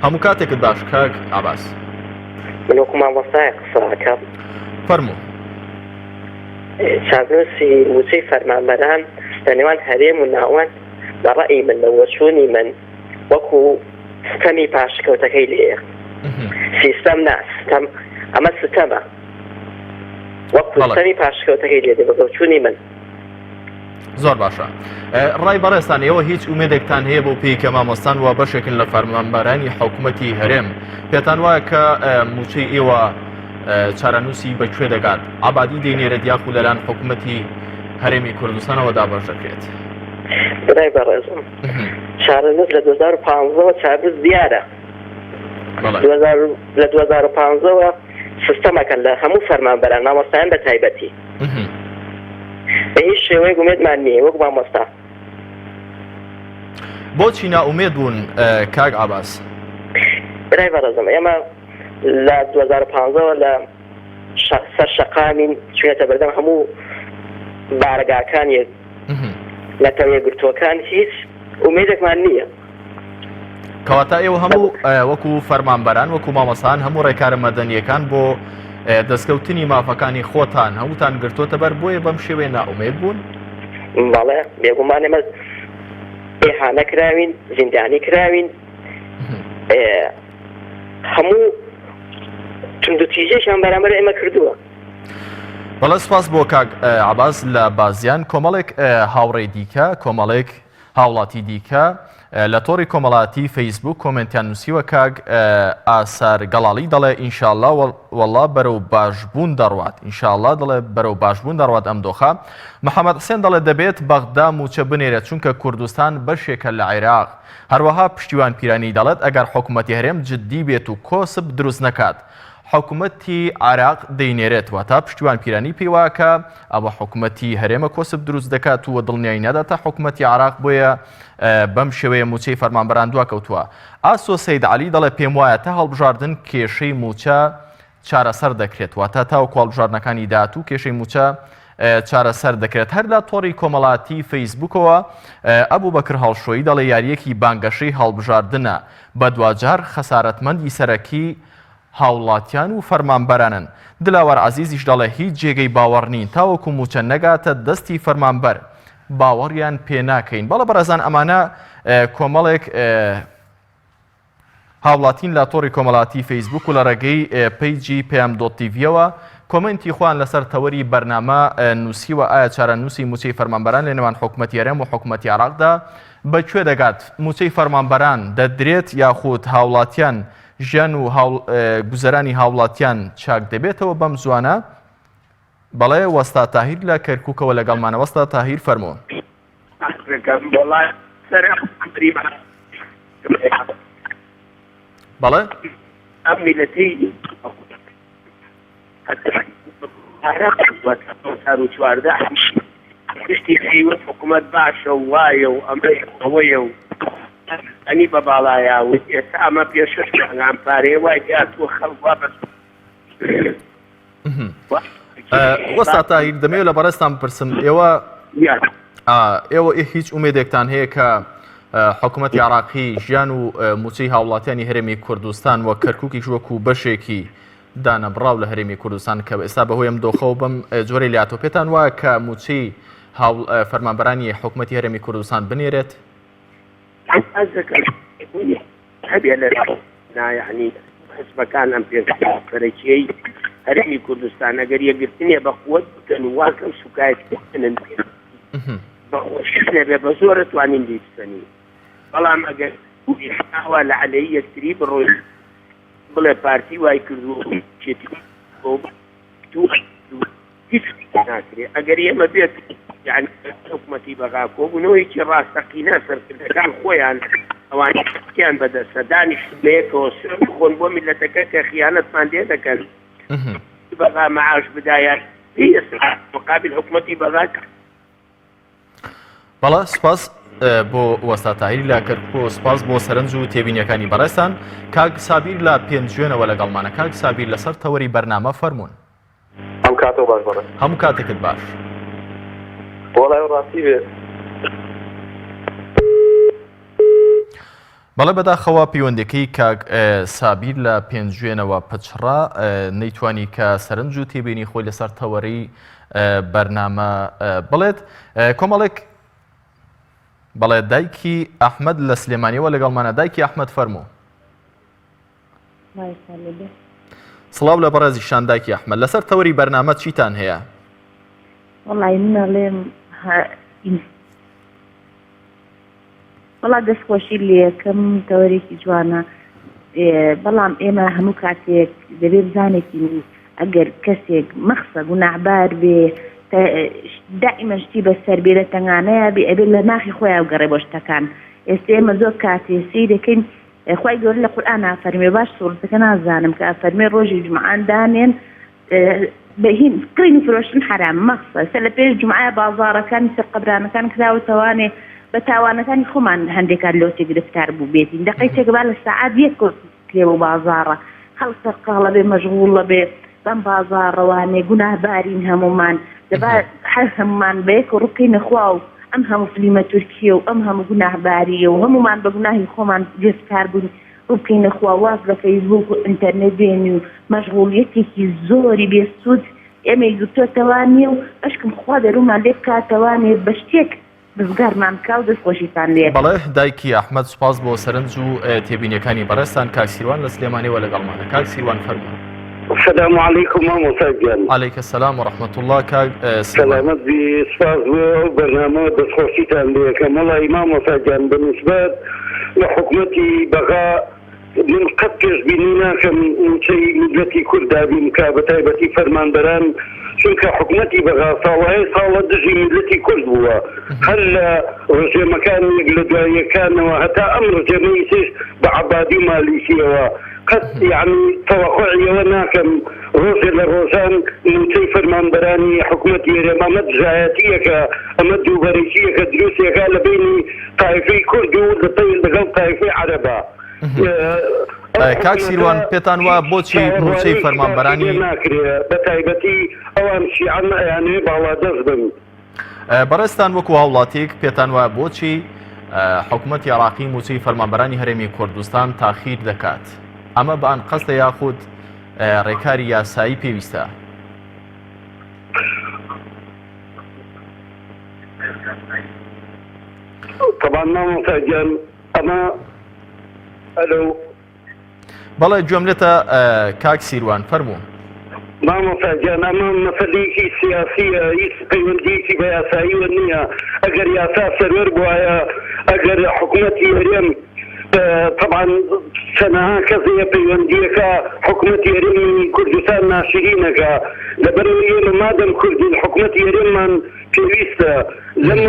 هەموو کاتێکت باش کاک عەباس. من وەکو مامۆستایە قسەکەم فەرموو. چارنووسی موچەی فەرمانبەران لە نێوان هەرێم و ناوەند بەڕەئی من لەوەچوونی من وەکو ستەمی پاشکەوتەکەی لێ سیستەم ستەم ئەمە ستەمە وەکو ستەمی پاشکەوتەکەی لێ بەگەڵچوونی من. زۆر باشە. ڕای بەڕێستان ئێوە هیچ ئومێدێکتان هەیە بۆ پێی کە مامۆستان وا بەشێکن لە فەرمانبەرانی حکوومەتی هەرێم پێتان وایە کە موچەی ئێوە چارەنووسی بەکوێ دەگات ئابادی دەینێرێت یاخو لەلایەن حکوومەتی هەرێمی کوردستانەوە دابەش دەکرێت؟ برای بەڕێزم چارەنووس لە 2015ەوە چارەنووس دیارە لە 2015ەوە سیستەمەکەن لە هەموو فەرمانبەران مامۆستایان بە تایبەتی بە هیچ شێوەیەک ئومێدمان نییە وەک مامۆستا. بۆچی ناومێد بوون کاک عەباس؟ برای بەڕێزم ئێمە لە 2015ەوە لە سەر شەقامین چونێتە بەردەم هەموو بارگاکانی لە تەوێ گرتووەکان هیچ ئومێدێکمان نییە. کەواتە ئێوە هەموو وەکو فەرمانبەران وەکو مامۆستان هەموو ڕێکارە مەدەنیەکان بۆ دەستکەوتنی مافەکانی خۆتان هەمووتان گرتوۆتە بەر بۆیە بەم شێوەیە ناومێد بوون؟ بەڵێ بێگومان ئێمە ئێهانە کراوین زیندانی کراوین هەموو تیژێکیان بەرامبەر ئێمە کردووە. بەڵێ سپاس بۆ کاک عەباس لە بازیان کۆمەڵێک هاوڕێی دیکە کۆمەڵێک هاوڵاتی دیکە لە تۆڕی کۆمەڵاتی فەیسبوک کۆمنتیان نووسیوە کاک ئاسار گەڵاڵی دەڵێ ئینشاءالله وەڵا بەرەو باشبوون دەڕوات ئینشاءالله دەڵێ بەرەو باشبوون دەڕوات ئەم دۆخە. محەممەد حسێن دەڵێ دەبێت بەغدا موچە بنێرێت چونکە کوردستان بەشێکە لە عێراق. هەروەها پشتیوان پیرانی دەڵێت ئەگەر حکوومەتی هەرێم جددی بێت و کۆسب دروست نەکات حکوومەتی عێراق دەینێرێتەوە تا پشتیوان پیرانی پێیواکە ئەوە حکوومەتی هەرێمە کۆسب دروست دەکات و دڵنیایی نەداتە حکوومەتی عێراق بۆیە بەم شێوەیە موچەی فەرمانبەران دواکەوتووە. ئاسۆ سەید عەلی دەڵێ پێم وایە تا هەڵبژاردن کێشەی موچە چارەسەر دەکرێت واتە تاوەکو هەڵبژاردنەکانی داهاتوو کێشەی موچە چارەسەر دەکرێت. هەر لە تۆڕی کۆمەڵاتی فەیسبوکەوە ئەبوو بەکر هەڵشۆیی دەڵێ یاریەکی بانگەشەی هەڵبژاردنە بە دوجار خەسارەتمەندی سەرەکی هاوڵاتیان و فەرمانبەرانن. دلاوەر عەزیزیش دەڵێ هیچ جێگەی باوەڕ نین تاوەکو موچە نەگاتە دەستی فەرمانبەر باوەڕیان پێ ناکەین. بەڵە بەڕێزان ئەمانە کۆمەڵێک هاوڵاتین لە تۆڕی کۆمەڵاتی فەیسبوک و لە ڕێگەی پەیجی pm.tvەوە کۆمنتی خۆیان لەسەر تەوەری بەرنامە نووسیوە ئایا چارەنووسی موچەی فەرمانبەران لە نێوان حکوومەتی هەرێم و حکوومەتی عێراقدا بەکوێ دەگات موچەی فەرمانبەران دەدرێت یاخود هاوڵاتیان ژیان و گوزەرانی هاوڵاتیان چاک دەبێتەوە بەم زوانە؟ بەڵێ وەستا تاهیر لە کەرکووکەوە لەگەڵمانە. وەستا تاهیر فەرمووە. بەڵێ ئەم میلەتی چواردە گشتی خیوت حکوومەت باشە و وایە و ئەمەیە و ئەنی بە باڵایە و ئێستا ئەمە پێشش ئەم پارەیە وای دیاتوە خەڵوا بەس وەستا تاهیر دەمەوێت لە بەڕێستان بپرسم ئێوە هیچ ئومێدێکتان هەیە کە حکوومەتی عراقی ژیان و موچەی هاوڵاتیانی هەرێمی کوردستان وە کەرکووکیش وەکو بەشێکی دانەبڕاو لە هەرێمی کوردستان کە ئێستا بەهۆی ئەم دۆخەوە بەم جۆرەی لاتۆ پێتان وایە کە موچەی فەرمانبەرانی حکوومەتی هەرێمی کوردستان بنێرێت؟ هەبێ لە یعنی حزبەکان ئەم پێکەرەکیەی هەرێمی کوردستان ئەگەر یەکگرتنیە بە قووەت بکەن و واکەم سوکایەت بکەنن بێ بە زۆرە توانین دیبسەنی. بەڵام ئەگەر وا لە عەلەی یەکتری بڕۆی بڵێ پارتی وای کردو چێتی ناکرێ ئەگەر ئێمە بێت یعنی حکوومەتی بەغا کۆبوونەوەیکی ڕاستەقینە سەرکردەکان خۆیان ئەوانیان بەدەستە دانیشتەیەکەوە خۆن بۆ میلەتەکە کە خیانەتمان لێ دەکەن بەغا مەعاش بدایان مقابل حکوومەتی بەغا. بەڵێ سپاس بۆ وەستا تاهیر لە کەرکووک، سپاس بۆ سەرنج و تێبینیەکانی بەڕێستان. کاک سابیر لە پێنجوێنەوە لەگەڵمانە. کاک سابیر لەسەر تەوەری بەرنامە فەرموون. ئەم کاتەوە باش بەڕێ هەموو کاتێکت باش. وەڵای ڕاستی بێت بەڵێ بەداخەوە پەیوەندەکەی کاک سابیر لە پێنجوێنەوە پچڕا نەیتوانی کە سەرنج و تێبینی خۆی لەسەر تەوەری بەرنامە بڵێت. کۆمەڵێک بەڵێ دایکی ئەحمەد لە سلێمانیەوە لەگەڵمانە. دایکی ئەحمەد فەرموو. سڵاو لە بەڕێزیشان دایکی ئەحمەد، لەسەر تەوەری بەرنامە چیتان هەیە؟ وەڵی منەڵێم وەڵا دەستخۆشی لێ یەکەم تەوەرێکی جوانە، بەڵام ئێمە هەموو کاتێک دەبێ بزانێکی ئەگەر کەسێک مەخسە گوناحبار بێ دائما شتی بەسەر بێ لە تەنگانەیە بێ ئەبێت لە ناخی خۆیان گەڕێ بۆ شتەکان. ئێستا ئێمە زۆر کاتێ سەیر دەکەین خوای گەورە لە قورئان ئافەرمێ، باش سوورەتەکە نازانم کە ئافەرمێ ڕۆژی جومعان دانێن بەهین کڕین و فرۆشتن حرام مەخسە سە لە پێش جومعە بازاڕەکانی سەر قەبرانەکان کراوەتەوانێ بە تاوانەکانی خۆمان هەندێکان لۆتێ گرفتار بوو بێتین دقی تێکبا لە سەعات یەک کلێوە بازاڕە خەڵک سەرقاڵە بێ مەشغوڵە بێ بەم بازاڕەوانێ گوناهبارین هەمومان دەبا هەر هەمومان بەیەک ڕووکەینە خوا و ئەم هەموو فلیمە تورکیە و ئەم هەموو گوناهباریە و هەمومان بە گوناهی خۆمان گرفتار بوون ڕووکەینە خوا واز لە فەیسبووک و ئینتەرنێت بێنی و مەشغوڵیەتێکی زۆری بێسوود ئێمە گرتووەتەوانێ و ئەشکم خوا دەرومان لێ بکاتەوانێ بە شتێک بزگارمان کا و دەستخۆشیتان لێ. بەڵێ دایکی ئەحمەد سوپاس بۆ سەرنج و تێبینیەکانی بەڕێستان. کاک سیروان لە سلێمانیەوە لەگەڵمانە. کاک سیروان فەرموون. السلام عليكم مامۆستا گیان. عليك السلام ورحمة الله. کاک سلامت بی، سپاس بۆ بەرنامە دەستخۆشیتان لێ کە مەڵی مامۆستا گیان بەنسبەت لە حکوومەتی بەغا من قەت پێشبینی ناکەم موچەی میلەتی کورد دابین کە بە تایبەتی فەرمانبەران چونکە حکوومەتی بەغا ساڵهای ساڵە دژی میلەتی کورد بووە هەر لە ڕژێمەکانێک لە دواییەکانەوە هەتا ئەم ڕژێمەی سێش بە عەبادی مالیشیەوە قەت یعنی تەوەقوعیەوە ناکەم ڕۆژێ لە ڕۆژان موچەی فەرمانبەرانی حکوومەتی هەرێم ئەمە دژایەتیەکە ئەمە دووبەرێکیەکە دروستێکە لە بینی تایفەی کورد و لەگەڵ تایفەی عەرەبە. کاک سیروان پێتان وە بۆچی موچەی فەرمانبەرانی ناکرێت بە تایبەتی ئەوان شیعەن ئەیانێ باڵا دەست بن؟ بەڕێستان وەکو هاوڵاتیەک پێتان وە بۆچی حکوومەتی عێراقی موچەی فەرمانبەرانی هەرێمی کوردستان تاخیر دەکات؟ ئەمە بە ئەن قەستە یاخود ڕێکاری یاسایی پێویستە؟ طبعا مامۆستا گیان ئەمە ئەلو بەڵێ گوێم لێتە کاک سیروان فەرموو. مامۆستاجان ئەمە مەسەلەیەکی سیاسیە هیچ پەیوەندیەکی بە یاساییوە نییە ئەگەر یاسا سەروەر بووایە ئەگەر حکوومەتی هەرێم طبعا سەنەها کەسەیە پەیوەندیەکە حکوومەتی هەرێمی کوردستان ناشرینەکە لەبەرەوەی ئێمە مادەم کوردین حکوومەتی هەرێممان پێویستە لەم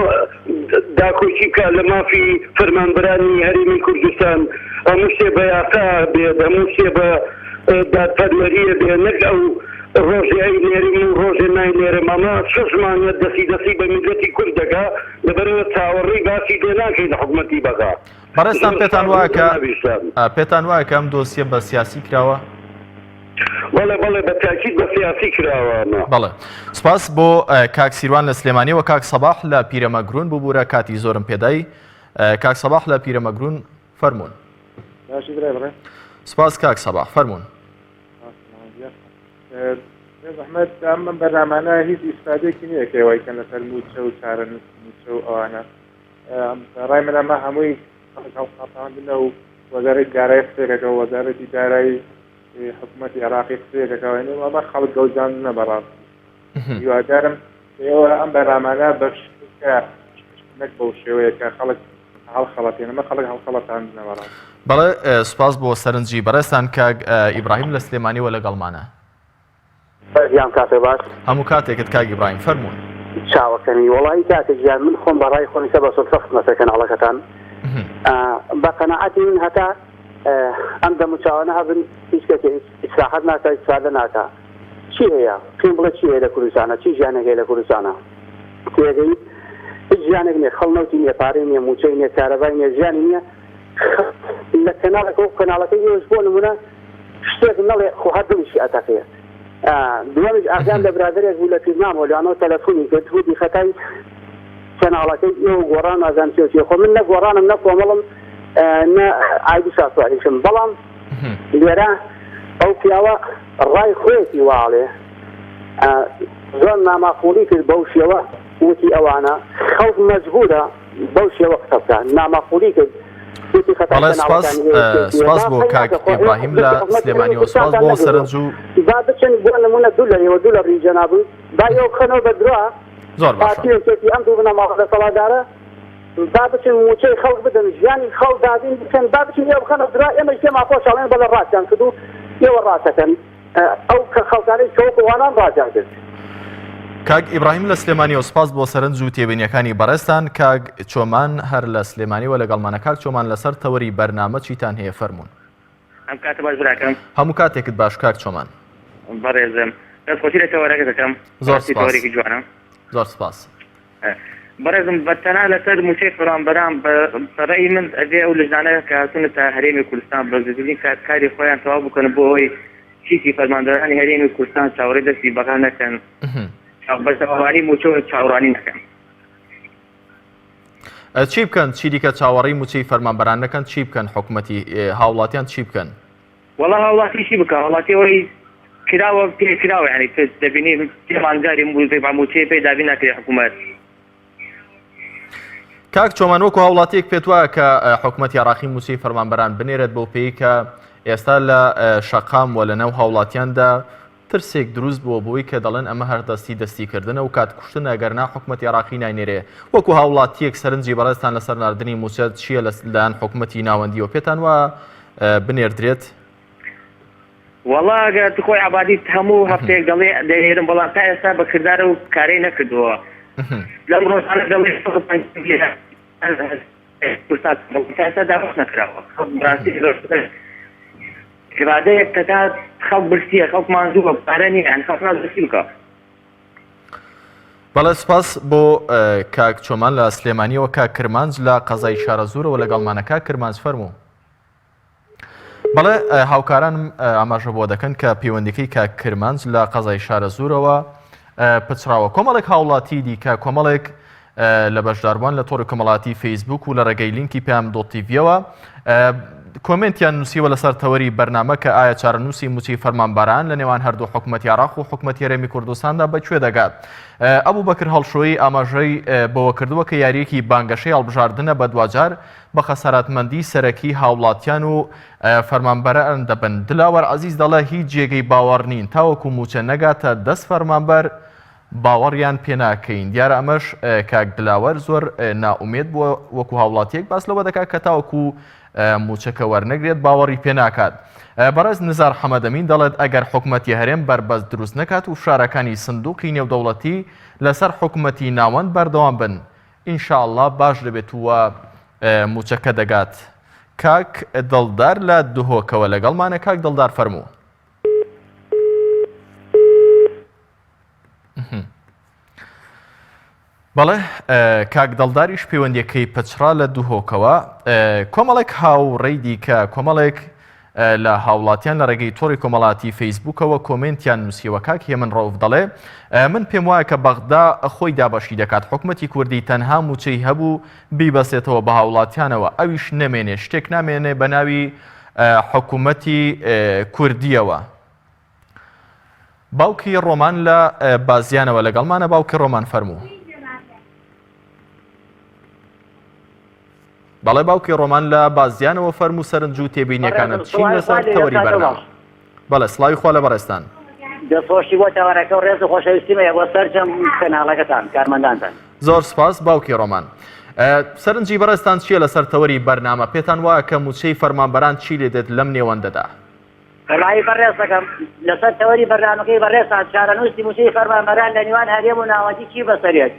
داکۆچی بکە لە مافی فەرمانبەرانی هەرێمی کوردستان هەموو شتێ بە یاسا بێت هەموو شتێ بە دادپەروەریە بێ نەک ئەو ڕۆژێ ئەی نێرم و ڕۆژێ ناینێرم ئەمە شەژمانە دەستی بە میلەتی کوردەکە لەبەرەوە چاوەڕێی باسی دێ ناکەین لە حکوومەتی بەغا بەڕێستان پێتان وایە کە ئەم دۆسیە بە سیاسی کراوە؟ بەڵێ بە تاکید بە سیاسی کراوە. بەڵێ سپاس بۆ کاک سیروان لە سلێمانیەوە. کاک سەباح لە پیرەمەگرون ببوورە کاتی زۆرم پێدای. کاک سەباح لە پیرەمەگرون فەرموون. سپاس کاک سەباح فەرموون. زەحمەت ئەم بەرنامانە هیچ ئیسپادێکی نییە کێوای کە لەسەر موچە و چارە موچە و ئەوانە ڕای من ئەمە هەمووی هەڵقاپاندنە و وەزارەتی دارایی قسێکەکە و وەزارەتی دارایی حکوومەتی عێراقی قسێکەکەوێن ئەمە خەڵک گەوجاندنە بەڕاستی هیوادارم ئێوە ئەم بەرنامانە بەشکە نەک بەو شێوەیە کە خەڵک هەڵخەڵەتێن ئەمە خەڵک هەڵخەڵەتاندنە بەڕاستی. بەڵێ سپاس بۆ سەرنجی بەڕێستان کاک ئیبراهیم لە سلێمانیەوە لەگەڵمانە. یان کاتێ باش هەموو کاتێکت کاک ئیبراهیم فەرموون. چاوەکەنی وەڵی کاتێک ژیان من خۆم بەڕای خۆنیسە بە سۆ خزمەتە کەناڵەکەتان بە قەناعەتی من هەتا ئەم دەموچاوانە هەبن هیچ کەسێ ئیسلاحات ناکە ئیسفادە ناکە چی هەیە پێم بڵێ چی هەیە لە کوردستانە چی ژیانێک هەیە لە کوردستانە تێگەی هیچ ژیانێک نییە خەڵنەوتی نییە پارەی نییە موچەی نییە کارەبای نییە ژیانی نییە لە کەناڵەکە و کەناڵەکەی ئێوەش بۆ نمونە شتێک نەڵێ خۆ هەر دڵیشی ئەتەقەیە. دووەمش ئاگام لە برادرێک بوو لە پیرنامەوە لەوانەوە تەلەفۆنی کرد بوودی خەتای کەناڵەکەی ئێوە گۆڕان ئازان چێ خۆ من نە گۆڕانم نە کۆمەڵم نە ئایدی ساسواریشم بەڵام لێرە ئەو پیاوە ڕای خۆیەتی واڵێ زۆر ناماقوڵی کرد بەو شێوە وتی ئەوانە خەڵک مەجبورە بەو شێوە قسە بکات ناماقوڵی کرد. سپاس بۆ کاک ئیبراهیم لە سلێمانیەوە سپاس بۆ سەرنج و با بچن بۆ نمونە دوولەرەوە دوولەڕی جەنابن با ئێوە بخەنەوە بە درۆ زۆر پارتیەکێتی ئەم دوو بنەماڵە سەڵاتدارە با بچن موچەی خەڵک بدەن ژیانی خەڵک دابین بکەن با بچن ئێوە بخەنە درۆ ئێمە تێما خۆشحاڵێن بەڵە ڕاستیان کرد و ئێوە ڕاستەکەن ئەو کە خەڵکانەی کەوەکوانان ڕاجان کرد. کاک ئیبراهیم لە سلێمانیەوە سپاس بۆ سەرنج و تێبینیەکانی بەڕێستان. کاک چۆمان هەر لە سلێمانیەوە لەگەڵمانە. کاک چۆمان لەسەر تەوەری بەرنامە چیتان هەیە فەرموون. ئەم کاتە باش براکەم هەموو کاتێکت باش کاک چۆمان. بەڕێزم دەستخۆشی لە تەوەرەکە دەکەم تەوەرێکی جوانە. زۆر سپاس. بەڕێزم بەتەنها لەسەر موچەی فەرمانبەران بەڕێی من ئەبێ ئەو لەژانەیە کە هاتوونە تا هەرێمی کوردستان بەزگرتنی کاری خۆیان تەواو بکەن بۆ ئەوەی چیتی فەرماندەرانی هەرێمی کوردستان چاوەڕێی دەستی بەغا نەکەن بەشەوانی موچە چاوەڕوانی نەکەن. چی بکەن چی دیکە چاوەڕێی موچەی فەرمانبەران نەکەن چی بکەن حکوومەتی هاوڵاتیان چی بکەن؟ وەڵا هاوڵاتی چی بکە وڵاتیەوەی کراوە پێکراوە یعنی دەبینی تێمانگاری موچەی پێی دابین ناکرێت حکوومەت. کاک چۆمان وەکو هاوڵاتیەک پێت وایە کە حکوومەتی عێراقی موچەی فەرمانبەران بنێرێت بەو پێی کە ئێستا لە شەقام و لەنەو هاوڵاتیاندا ترسێک دروست بووە بۆی کە دەڵێن ئەمە هەردەستی دەستیکردنە و کات کوشتن ئەگەرنا حکوومەتی عێراقی ناینێرێ وەکو هاوڵاتیەک سەرنجی بەڕێستان لەسەر ناردنی موچە چییە لەلایەن حکوومەتی ناوەندیەوە پێتان وە بنێردرێت؟ وەڵا ئەگەر خۆی عەبادی هەموو هەفتەیەک دەڵێ دەنێرم بەڵام تا ئێستا بەکردارە و کارەی نەکردووە لەم ڕۆژانە دەڵێ تا ئێستا داوەست نەکراوە گرادەیەک کە تا خەڵک برسیە خەڵک مانزووە پارە نییە یان خەڵک نازدەستی بکە. بەڵێ سپاس بۆ کاک چۆمان لە سلێمانیەوە کاک کرمانج لە قەزای شارە زوورەوە لەگەڵمانە. کاک کرمانج فەرموو. بەڵێ هاوکارانم ئاماژە بۆ دەکەن کە پەیوەندیەکەی کاک کرمانج لە قەزای شارە زوورەوە پچراوە. کۆمەڵێک هاوڵاتی دیکە کۆمەڵێک لە بەشداربووان لە تۆڕی کۆمەڵاتی فەیسبوک و لە ڕێگەی لینکی پێم دۆ تیڤیەوە کۆمنتیان نووسیوە لەسەر تەوەری بەرنامە کە ئایا چارەنووسی موچەی فەرمانبەران لە نێوان هەردوو حکوومەتی عێراق و حکوومەتی هەرێمی کوردستاندا بەکوێ دەگات. ئەبوو بەکر هەڵشۆیی ئاماژەی بەوە کردووە کە یاریەکی بانگەشەی هەڵبژاردنە بە دوجار بە خەسارەتمەندی سەرەکی هاوڵاتیان و فەرمانبەران دەبن. دلاوەر عەزیز دەڵێ هیچ جێگەی باوەڕ نین تاوەکو موچە نەگاتە دەست فەرمانبەر باوەڕیان پێ ناکەین. دیارە ئەمەش کاک دلاوەر زۆر ناومێد بووە وەکو هاوڵاتیەک باس لەوە دەکات کە تاوەکو موچەکە وەرنەگرێت باوەڕی پێ ناکات. بەڕێز نزار حەمەدەمین دەڵێت ئەگەر حکوومەتی هەرێم بربەست دروست نەکات و شارەکانی سندوقی نێودەوڵەتی لەسەر حکوومەتی ناوەند بەردەوام بن ئینشاءالله باش دەبێت وە موچەکە دەگات. کاک دڵدار لە دهۆکەوە لەگەڵمانە. کاک دڵدار فەرموو. بەڵێ کاک دڵداریش پەیوەندیەکەی پچرا لە دووهۆکەوە. کۆمەڵێک هاوڕێی دیکە کۆمەڵێک لە هاوڵاتیان لە ڕێگەی تۆڕی کۆمەڵاتی فەیسبووکەوە کۆمنتیان نووسیوە. کاک هێمن ڕەوف دەڵێ من پێم وایە کە بەغدا خۆی دابەشی دەکات حکوومەتی کوردی تەنها موچەی هەبوو بیبەسێتەوە بە هاوڵاتیانەوە ئەویش نەمێنێ شتێک نامێنێ بە ناوی حکوومەتی کوردیەوە. باوکی ڕۆمان لە بازیانەوە لەگەڵمانە. باوکی ڕۆمان فەرموو. بەڵێ باوکی ڕۆمان لە بازیانەوە فەرموو سەرنج و تێبینیەکانت چین لەسەر تەوەری بەرنامە. بەڵێ سڵاوی خوا لە بەڕێستان. دەسۆشی بۆ تەوەرەکە و ڕێز و خۆشەویستیمەیە بۆ سەرجەم کەناڵەکەتان کارمەندانتان. زۆر سپاس باوکی ڕۆمان. سەرنجی بەڕێستان چییە لەسەر تەوەری بەرنامە؟ پێتان وایە کە موچەی فەرمانبەران چی لێ دێت لەم نێوەندەدا؟ ڕای بەڕێز دەکەم لەسەر تەوەری بەرنامەکەی بەڕێزان چارەنووسی موچەی فەرمانبەران لە نێوان هەرێم و ناوەندی چی بەسەرێت؟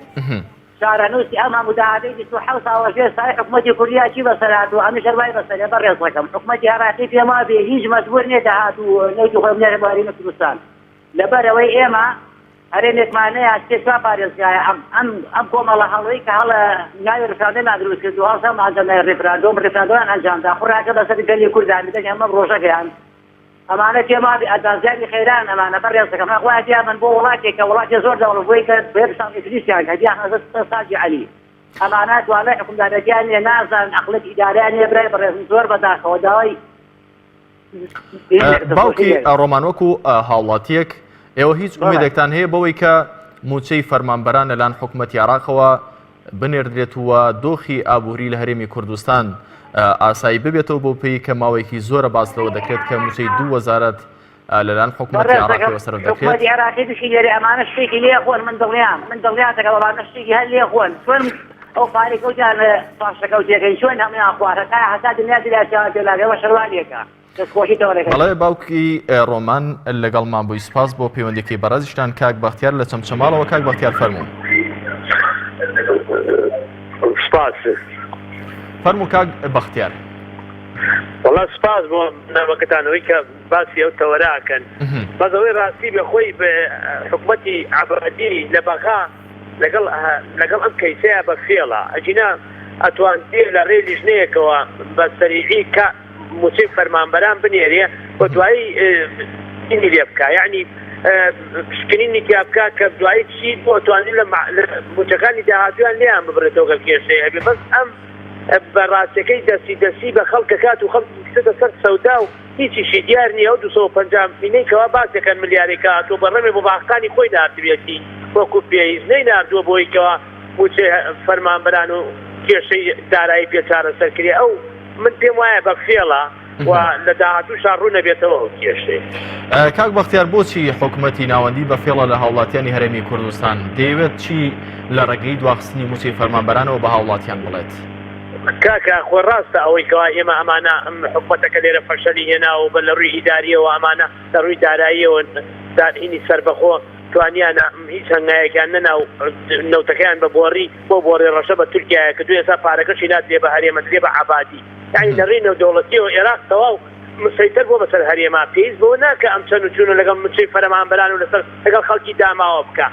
چارەنووسی ئەم هەمووداهاتەی 27 ساڵە پێش سای حکوومەتی کوردیا چی بەسەرهات و ئەمیش هەر وای بەسەرێ بەڕێز دەکەم حکوومەتی هەڕاستی پێما بێ هیچ مەجبور نێ داهات و نەیتی خۆی بنێرە بۆ هەرێمی کوردستان لەبەرەوەی ئێمە هەرێمێکمانەیە شتێکا پارێزگایە ئەم کۆمەڵە هەڵەی کە هەڵە ناوی ڕفراندەمان دروست کرد و هەڵسە ماجەمای ڕفراندۆمیان ئەنجامدا خوڕاکە بەسەر گەلی کوردان بدەن ئەمە ڕۆژەکەیان ئەمانە پێما ئەدازیانی خێران ئەمانە بەڕێز دەکەم ڕاگوایە من بۆ وڵاتێکە وڵاتی زۆر دەوڵەبووی کە بێبسان ئیدریسیان هەدیان هەزت ساجی عەلی ئەمانە دوانای حکومدارەتیان لێ نازان عەقڵەت ئیداریان لێ برای بەڕێز زۆر بەداخەوە داوای باوکی ڕۆمان وەکو هاوڵاتیەک ئێوە هیچ ئومێدێکتان هەیە بەوەی کە موچەی فەرمانبەران لەلایەن حکوومەتی عێراقەوە بنێردرێتەوە دۆخی ئابووری لە هەرێمی کوردستان ئاسایی ببێتەوە بۆ پێی کە ماوەیەکی زۆرە باس لەوە دەکرێت کە موچەی 2 وەزارەت لەلایەن حکوومەتی عێراقەوە سەر دەکرێت. حکوومەتی عێراقی بشی لێرە ئەمانە شتێکی لێ خۆن من دڵنیان دەکەم ئەمانە شتێکی هەر لێ خۆن چۆن ئەو پارێکەوتیان پاشەکەوتیەکەی چۆن هەمویان خوارەکە هەتا دنیا دلاشیان پێلاگەوە شەروانیەکە بەڵێ باوکی ڕۆمان لەگەڵمان بووی سپاس بۆ پەیوەندیەکەی بەڕێزیشتان. کاک بەختیار لە چەمچەماڵەوە. کاک بەختیار فەرموو. سپاس فەرموو کاک بەختیار. وەڵا سپاس بۆ نامەکەتانەوەی کە باسی ئەو تەوەراکەن بەزەوەی ڕاستی بێ خۆی بە حکوومەتی عەبادی لە بەغا لەگەڵ ئەم کەیسەیە بە فێڵە ئەجینا ئەتوانێ لە ڕێ لیژنەیەکەوە بە سەریعی کە موچەی فەرمانبەران بنێرێ بۆ دوایی ئینی لێ بکە یعنی پشکنینی تیا بکە کە دوایی چی بۆ ئەتوانێت لە موچەکانی داهاتویان لێیان ببرێتەوە گەل کێشەیە هەبێ بەس ئەم بەڕاستەکەی دەستی بە خەڵکەکات و خەڵکی کردە سەر سەودا و هیچیشی دیار نییە و 250 مینەیەکەوە باسێکەن ملیارێکات و بەڕێمێ بۆ باخەکانی خۆی نردوێتی وەکو پێویستنەی نردووە بۆیکەوە موچەی فەرمانبەران و کێشەی دارایی پێ چارەسەرکردێ ئەو من پێم وایە بە فێڵە و لە داهاتووشان ڕوو نەبێتەوە ئەو کێشەی. کاک بەختیار بۆچی حکوومەتی ناوەندی بە فێڵە لە هاوڵاتیانی هەرێمی کوردستان دەیەوێت چی لە ڕێگەی دواخستنی موچەی فەرمانبەرانەوە بە هاوڵاتیان بڵێت؟ کاکە خۆ ڕاستە ئەوەی کەوا ئێمە ئەمانە حکوومەتەکە لێرە فەشەلی هێناوە بە لە ڕووی ئیداریەوە ئەمانە لە ڕووی داراییەوە داهینی سەربەخۆ توانیانە هیچ هەنگایەکیان نەناو نەوتەکەیان بە بۆڕی بۆ بۆڕێ ڕەشە بە تورکیایە کە دوێ ئێستا پارەکەشی نادرێ بە هەرێمە درێ بە عەبادی یعنی لە ڕێی نێودەوڵەتیەوە عێراق تەواو مسەیتەر بۆ بەسەر هەرێما پێویست بۆ ناکە ئەم چەند و چوونە لەگەڵ موچەی فەرمانبەران و لەسەر لەگەڵ خەڵکی داماوە بکە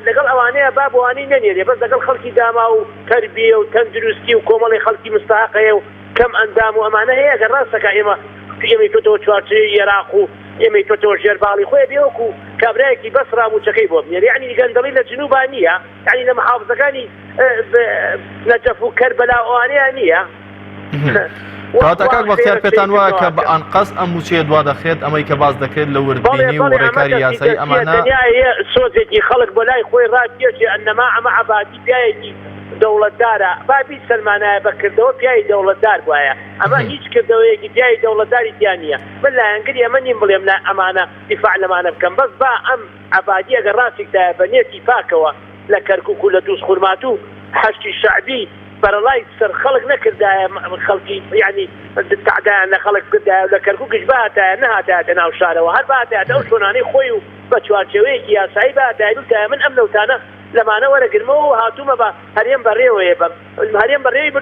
لەگەڵ ئەوانەیە با بۆوانی نەنێرێ بەس لەگەڵ خەڵکی داما و تەربیە و تەندروستی و کۆمەڵی خەڵکی مستحقەیە و کەم ئەندام و ئەمانە هەیە گە ڕاستەکە ئێمەی تۆتەوە چوارچێی عێراق و ئێمەی تۆتەوە ژێرباڵی خۆی بێوەکو کابرایەکی بەس ڕاموچەکەی بۆ بنێرێ یعنی گەندەڵی لە جنوبا نییە یعنی لە محافزەکانی نەجەف و کەربەلا ئەوانەیە نییە کاتە کاک بەختیار پێتان وایە کە بە ئەنقەس ئەم موچەیە دوا دەخرێت ئەمەی کە باز دەکرێت لە وردبینی و ڕێکاری یاسایی ئەمانە سۆزێکی خەڵک بۆ لای خۆی ڕاکێشی ئەنەما ئەمە عەبادی پیاەکی دەوڵەتدارە بابی سەلمانایە بەکردەوە پیاوی دەوڵەتدار وایە ئەمە هیچ کردەوەیەکی پیاوی دەوڵەتداری تیان نییە من لایەنگری ئەمە نیم بڵێم لا ئەمانە دیفاع لەمانە بکەم بەس با ئەم عەبادی ئەگەر ڕاستێکدایە بە نێتی پاکەوە لە کەرکووک و لە دووس خورمات و حەشتی شەعبی بەرەڵای سەر خەڵک نەکردایە خەڵکی یعنی تعدایان لە خەڵک کردایە لە کەرکووکش باتایە نەهاتایەتە ناو شارەوە هەر باتایەتە ئەو شۆنانەی خۆی و بە چوارچێوەیەکی یاسایی باتایە من ئەم لەوتانە لەمانە وەرەگرمەوە و هاتوومە بە هەرێم بەڕێوەیە بە هەرێم بەڕێوی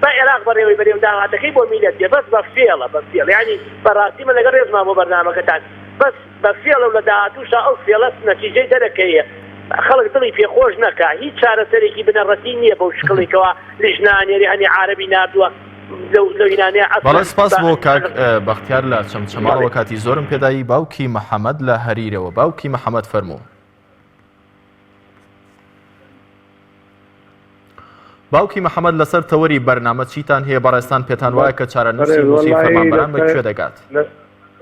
بە عێراق بەڕێوەی بەرێم داهاتەکەی بۆ میلەت بێ بەس بە فێڵە بە فێڵ ینی بەڕاستی من لەگەڵ ڕێزمان بۆ بەرنامەکەتان بەس بە فێڵە و لە داهاتووشا ئەو فێڵە نەتیجەی دەرەکەیە خەڵک دڵی پێخۆش نەکا هیچ چارەسەرێکی بنەڕەتی نییە بەو شکڵێکەوە لیژنانێری هەنی عارەبی نردووە بەڵێ سپاس بۆ کاک بەختیار لە چەمچەماڵەوە کاتی زۆرم پێدایی باوکی محەممەد لە هەریرەوە باوکی محەممەد فەرموو باوکی محەممەد لەسەر تەوەری بەرنامە چیتان هەیە بەڕێستان پێتان وایە کە چارەنووسی موسەی فەرمانبەران بەکوێ دەگات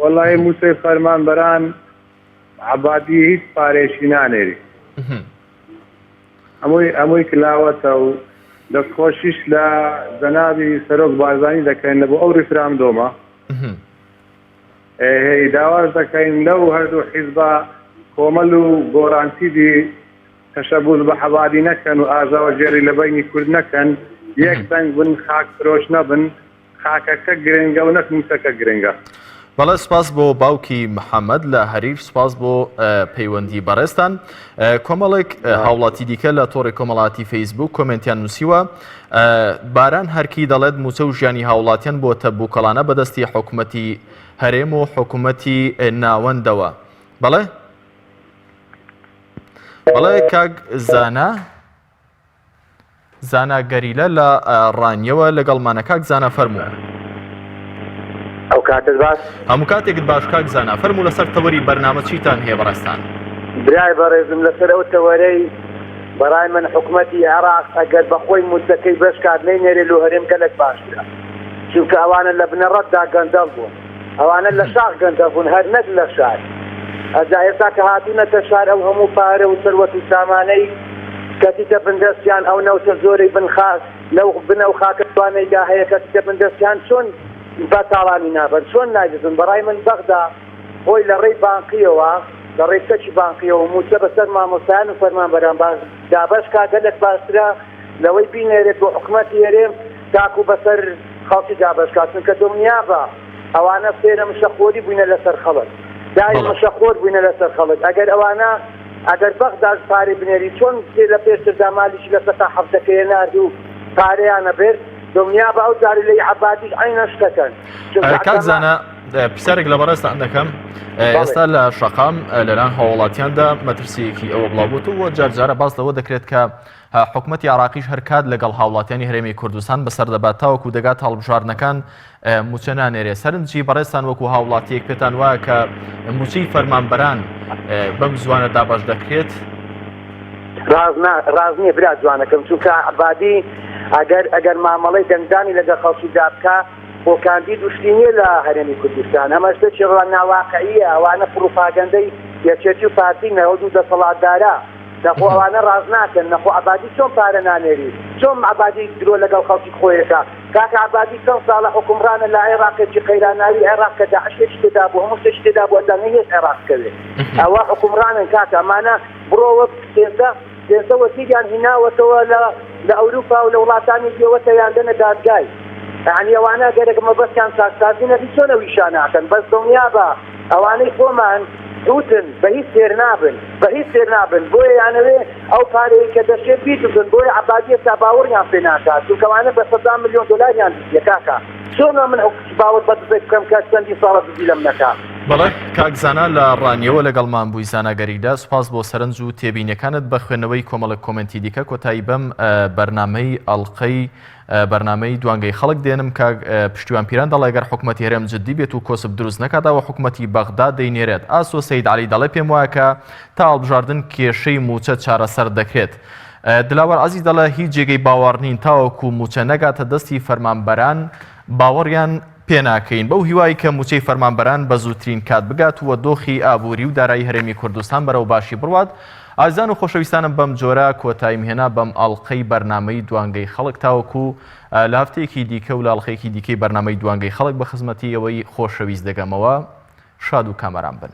وەڵی موسەی فەرمانبەران عەبادی هیچ پارێشی نانێری ئەمووی کلاوەتە و دەستخۆشیش لە جەنابی سەرۆک بارزانانی دەکەین لە بۆ ئەو ریفرامدۆمە داواز دەکەین لەو هەردوو حیزبە کۆمەل و گۆڕانسیدی تەشەبوس بە حەبادی نەکەن و ئازاوە ژێری لە بینی کورد نەکەن یەک دەنگ بن خاک فرۆش نەبن خاکەکە گرنگە و نەک موسەکە گرنگە بەڵێ سپاس بۆ باوکی محەممەد لە هەریر سپاس بۆ پەیوەندی بەڕێستان کۆمەڵێک هاوڵاتی دیکە لە تۆڕی کۆمەڵاتی فەیسبوک کۆمنتیان نووسیوە باران هەرکی دەڵێت موچە و ژیانی هاوڵاتیان بۆ تەبووکەڵانە بەدەستی حکوومەتی هەرێم و حکوومەتی ناوەندەوە بەڵێ بەڵێ کاک زانا گەریلە لە ڕانیەوە لەگەڵمانە کاک زانە فەرموو ئەو کاتت باش هەموو کاتێکت باش کاک زانە فەرموو لەسەر تەوەری بەرنامە چیتان هەیە بەڕێستان برای بەڕێزم لەسەر ئەو تەوەرەی بەڕای من حکوومەتی عێراق ئەگەر بەخۆی موچەکەی بەشکات نەینێرێ لە هەرێم گەلێک باشترە چونکە ئەوانە لە بنەڕەتدا گەندەڵ بوون ئەوانە لە شاخ گەندەڵ بوون هەر نەک لە شار ئەجا ئێستا کە هاتوونەتە شار ئەو هەموو پارە و سەروەت و سامانەی کەتیتە بندەستیان ئەو نەوتە زۆرەی بنخاس لەو بنە و خاکەوانەیدا هەیە کەتیتە بندەستیان چۆن بە تاڵانی نابن چۆن ناگزن بەڕای من بەغدا خۆی لە ڕێی بانقیەوە لە ڕێکەکی بانقیەوە موچە بەسەر مامۆستایان و فەرمانبەران دابەش کاگەلێک باشترە لەوەی بینێرێت بۆ حکوومەتی هەرێم تاکو بەسەر خەڵکی دابەشکات چونکە دڵنیابە ئەوانە فێرە مشەخۆری بووینە لەسەر خەڵک دای مشەخۆر بووینە لەسەر خەڵک ئەگەر ئەوانە ئەگەر بەغدا پارەی بنێری چۆن لە پێشتردا مالیشی لە سەتا حەفتەکەیە نارد و پارەیانە بێت دنیا بە ئەو جاری لەی عەبادی عینە شتەکەن کاک زانە پرسیارێک لە بەڕێستان دەکەم ئێستا لە شەقام لەلایەن هاوڵاتیاندا مەترسیەکی ئەوە بڵاوبووتەوە جارجارە باس لەوە دەکرێت کە حکوومەتی عێراقیش هەر کات لەگەڵ هاوڵاتیانی هەرێمی کوردستان بەسەر دەبات تاوەکو دەگات هەڵبژاردنەکان موچە نانێرێ سەرنجی بەڕێستان وەکو هاوڵاتیەک پێتان وایە کە موچەی فەرمانبەران بەم زوانە دابەش دەکرێت ڕاز نییە برا جوانەکەم چونکە عەبادی ئەگەر مامەڵەی دەنگدانی لەگە خەڵکی دابکە بۆ کاندید دوشتی نییە لە هەرێمی کوردستان ئەمە شتێکی ناواقعیە ئەوانە پروپاگەندەی یەکێتی و پارتی نەوەد و دەسەڵاتدارە نەخۆ ئەوانە ڕاز ناکەن نەخۆ عەبادی چۆن پارە نانێری چۆن عەبادی درۆ لەگەڵ خەڵکی خۆیەکە کاکە عەبادی چەند ساڵە حکومڕانە لە عێراقێکی قەیراناوی عێراق کە داعشێکی تێدا بوو هەموو شتێکی تێدا بوو ئەزانە هێز عێراقکەوێ ئەوە حکومڕانن کاکە ئەمانە بڕۆوە پێنجە وەزیریان هیناوەتەوە لە ئەوروپا و لە وڵاتانی پێوەتە یاندەنە دادگای یعنی ئەوانە گەرەکە مەبەستیان سازی نەبی چۆنە ویشان ناکەن بەس دڵنیا بە ئەوانەی خۆمان دوتن بە هیچ سێر نابن بۆیە یانەوێ ئەو پارەیە کە دەشێت بیتن بۆیە عەبادی ئێستا باوەڕیان پێ ناکات چونکە ئەوانە بە 100 ملیۆن دۆلاریان دیە کاکە چۆن من باوەڕ بەدەست بکەم کە چەندی ساڵە دزی لەم نەکات بەڵێ کاکزانە لە ڕانیەوە لەگەڵمان بووی زاناگەریدا سوپاس بۆ سەرنج و تێبینەکانت بە خوێندنەوەی کۆمەڵک کۆمنتی دیکە کۆتایی بەم بەرنامەی ئەڵقەی بەرنامەی دوانگەی خەڵک دێنم کە پشتیوان پیران دەڵێ ئەگەر حکوومەتی هەرێم جددی بێت و کۆسب دروست نەکاتەوە حکوومەتی بەغدا دەینێرێت ئاسۆ سەید عەلی دەڵێ پێم وایە کە تا هەڵبژاردن کێشەی موچە چارەسەر دەکرێت دلاوەر عەزیز دەڵێ هیچ جێگەی باوەڕ نین تاوەکو موچە نەگاتە دەستی فەرمانبەران باوەڕیان پێناکەین بەو هیوای کە موچەی فەرمانبەران بە زووترین کات بگات وە دۆخی ئابووری و دارایی هەرێمی کوردستان بەرەو باشی بڕوات. ئازان و خۆشەویستانم بەم جۆرە کۆتاییم هێنا بەم ئاڵلقەی بەرنامەی دوانگەی خەڵک تاوەکو لە هەفتەیەکی دیکە و لاڵقەیەکی دیکەی بەرنامەی دوانگەی خەڵک بە خزمەتی ئەوەی خۆشەویست دەگەمەوە. شاد و کامەران بن.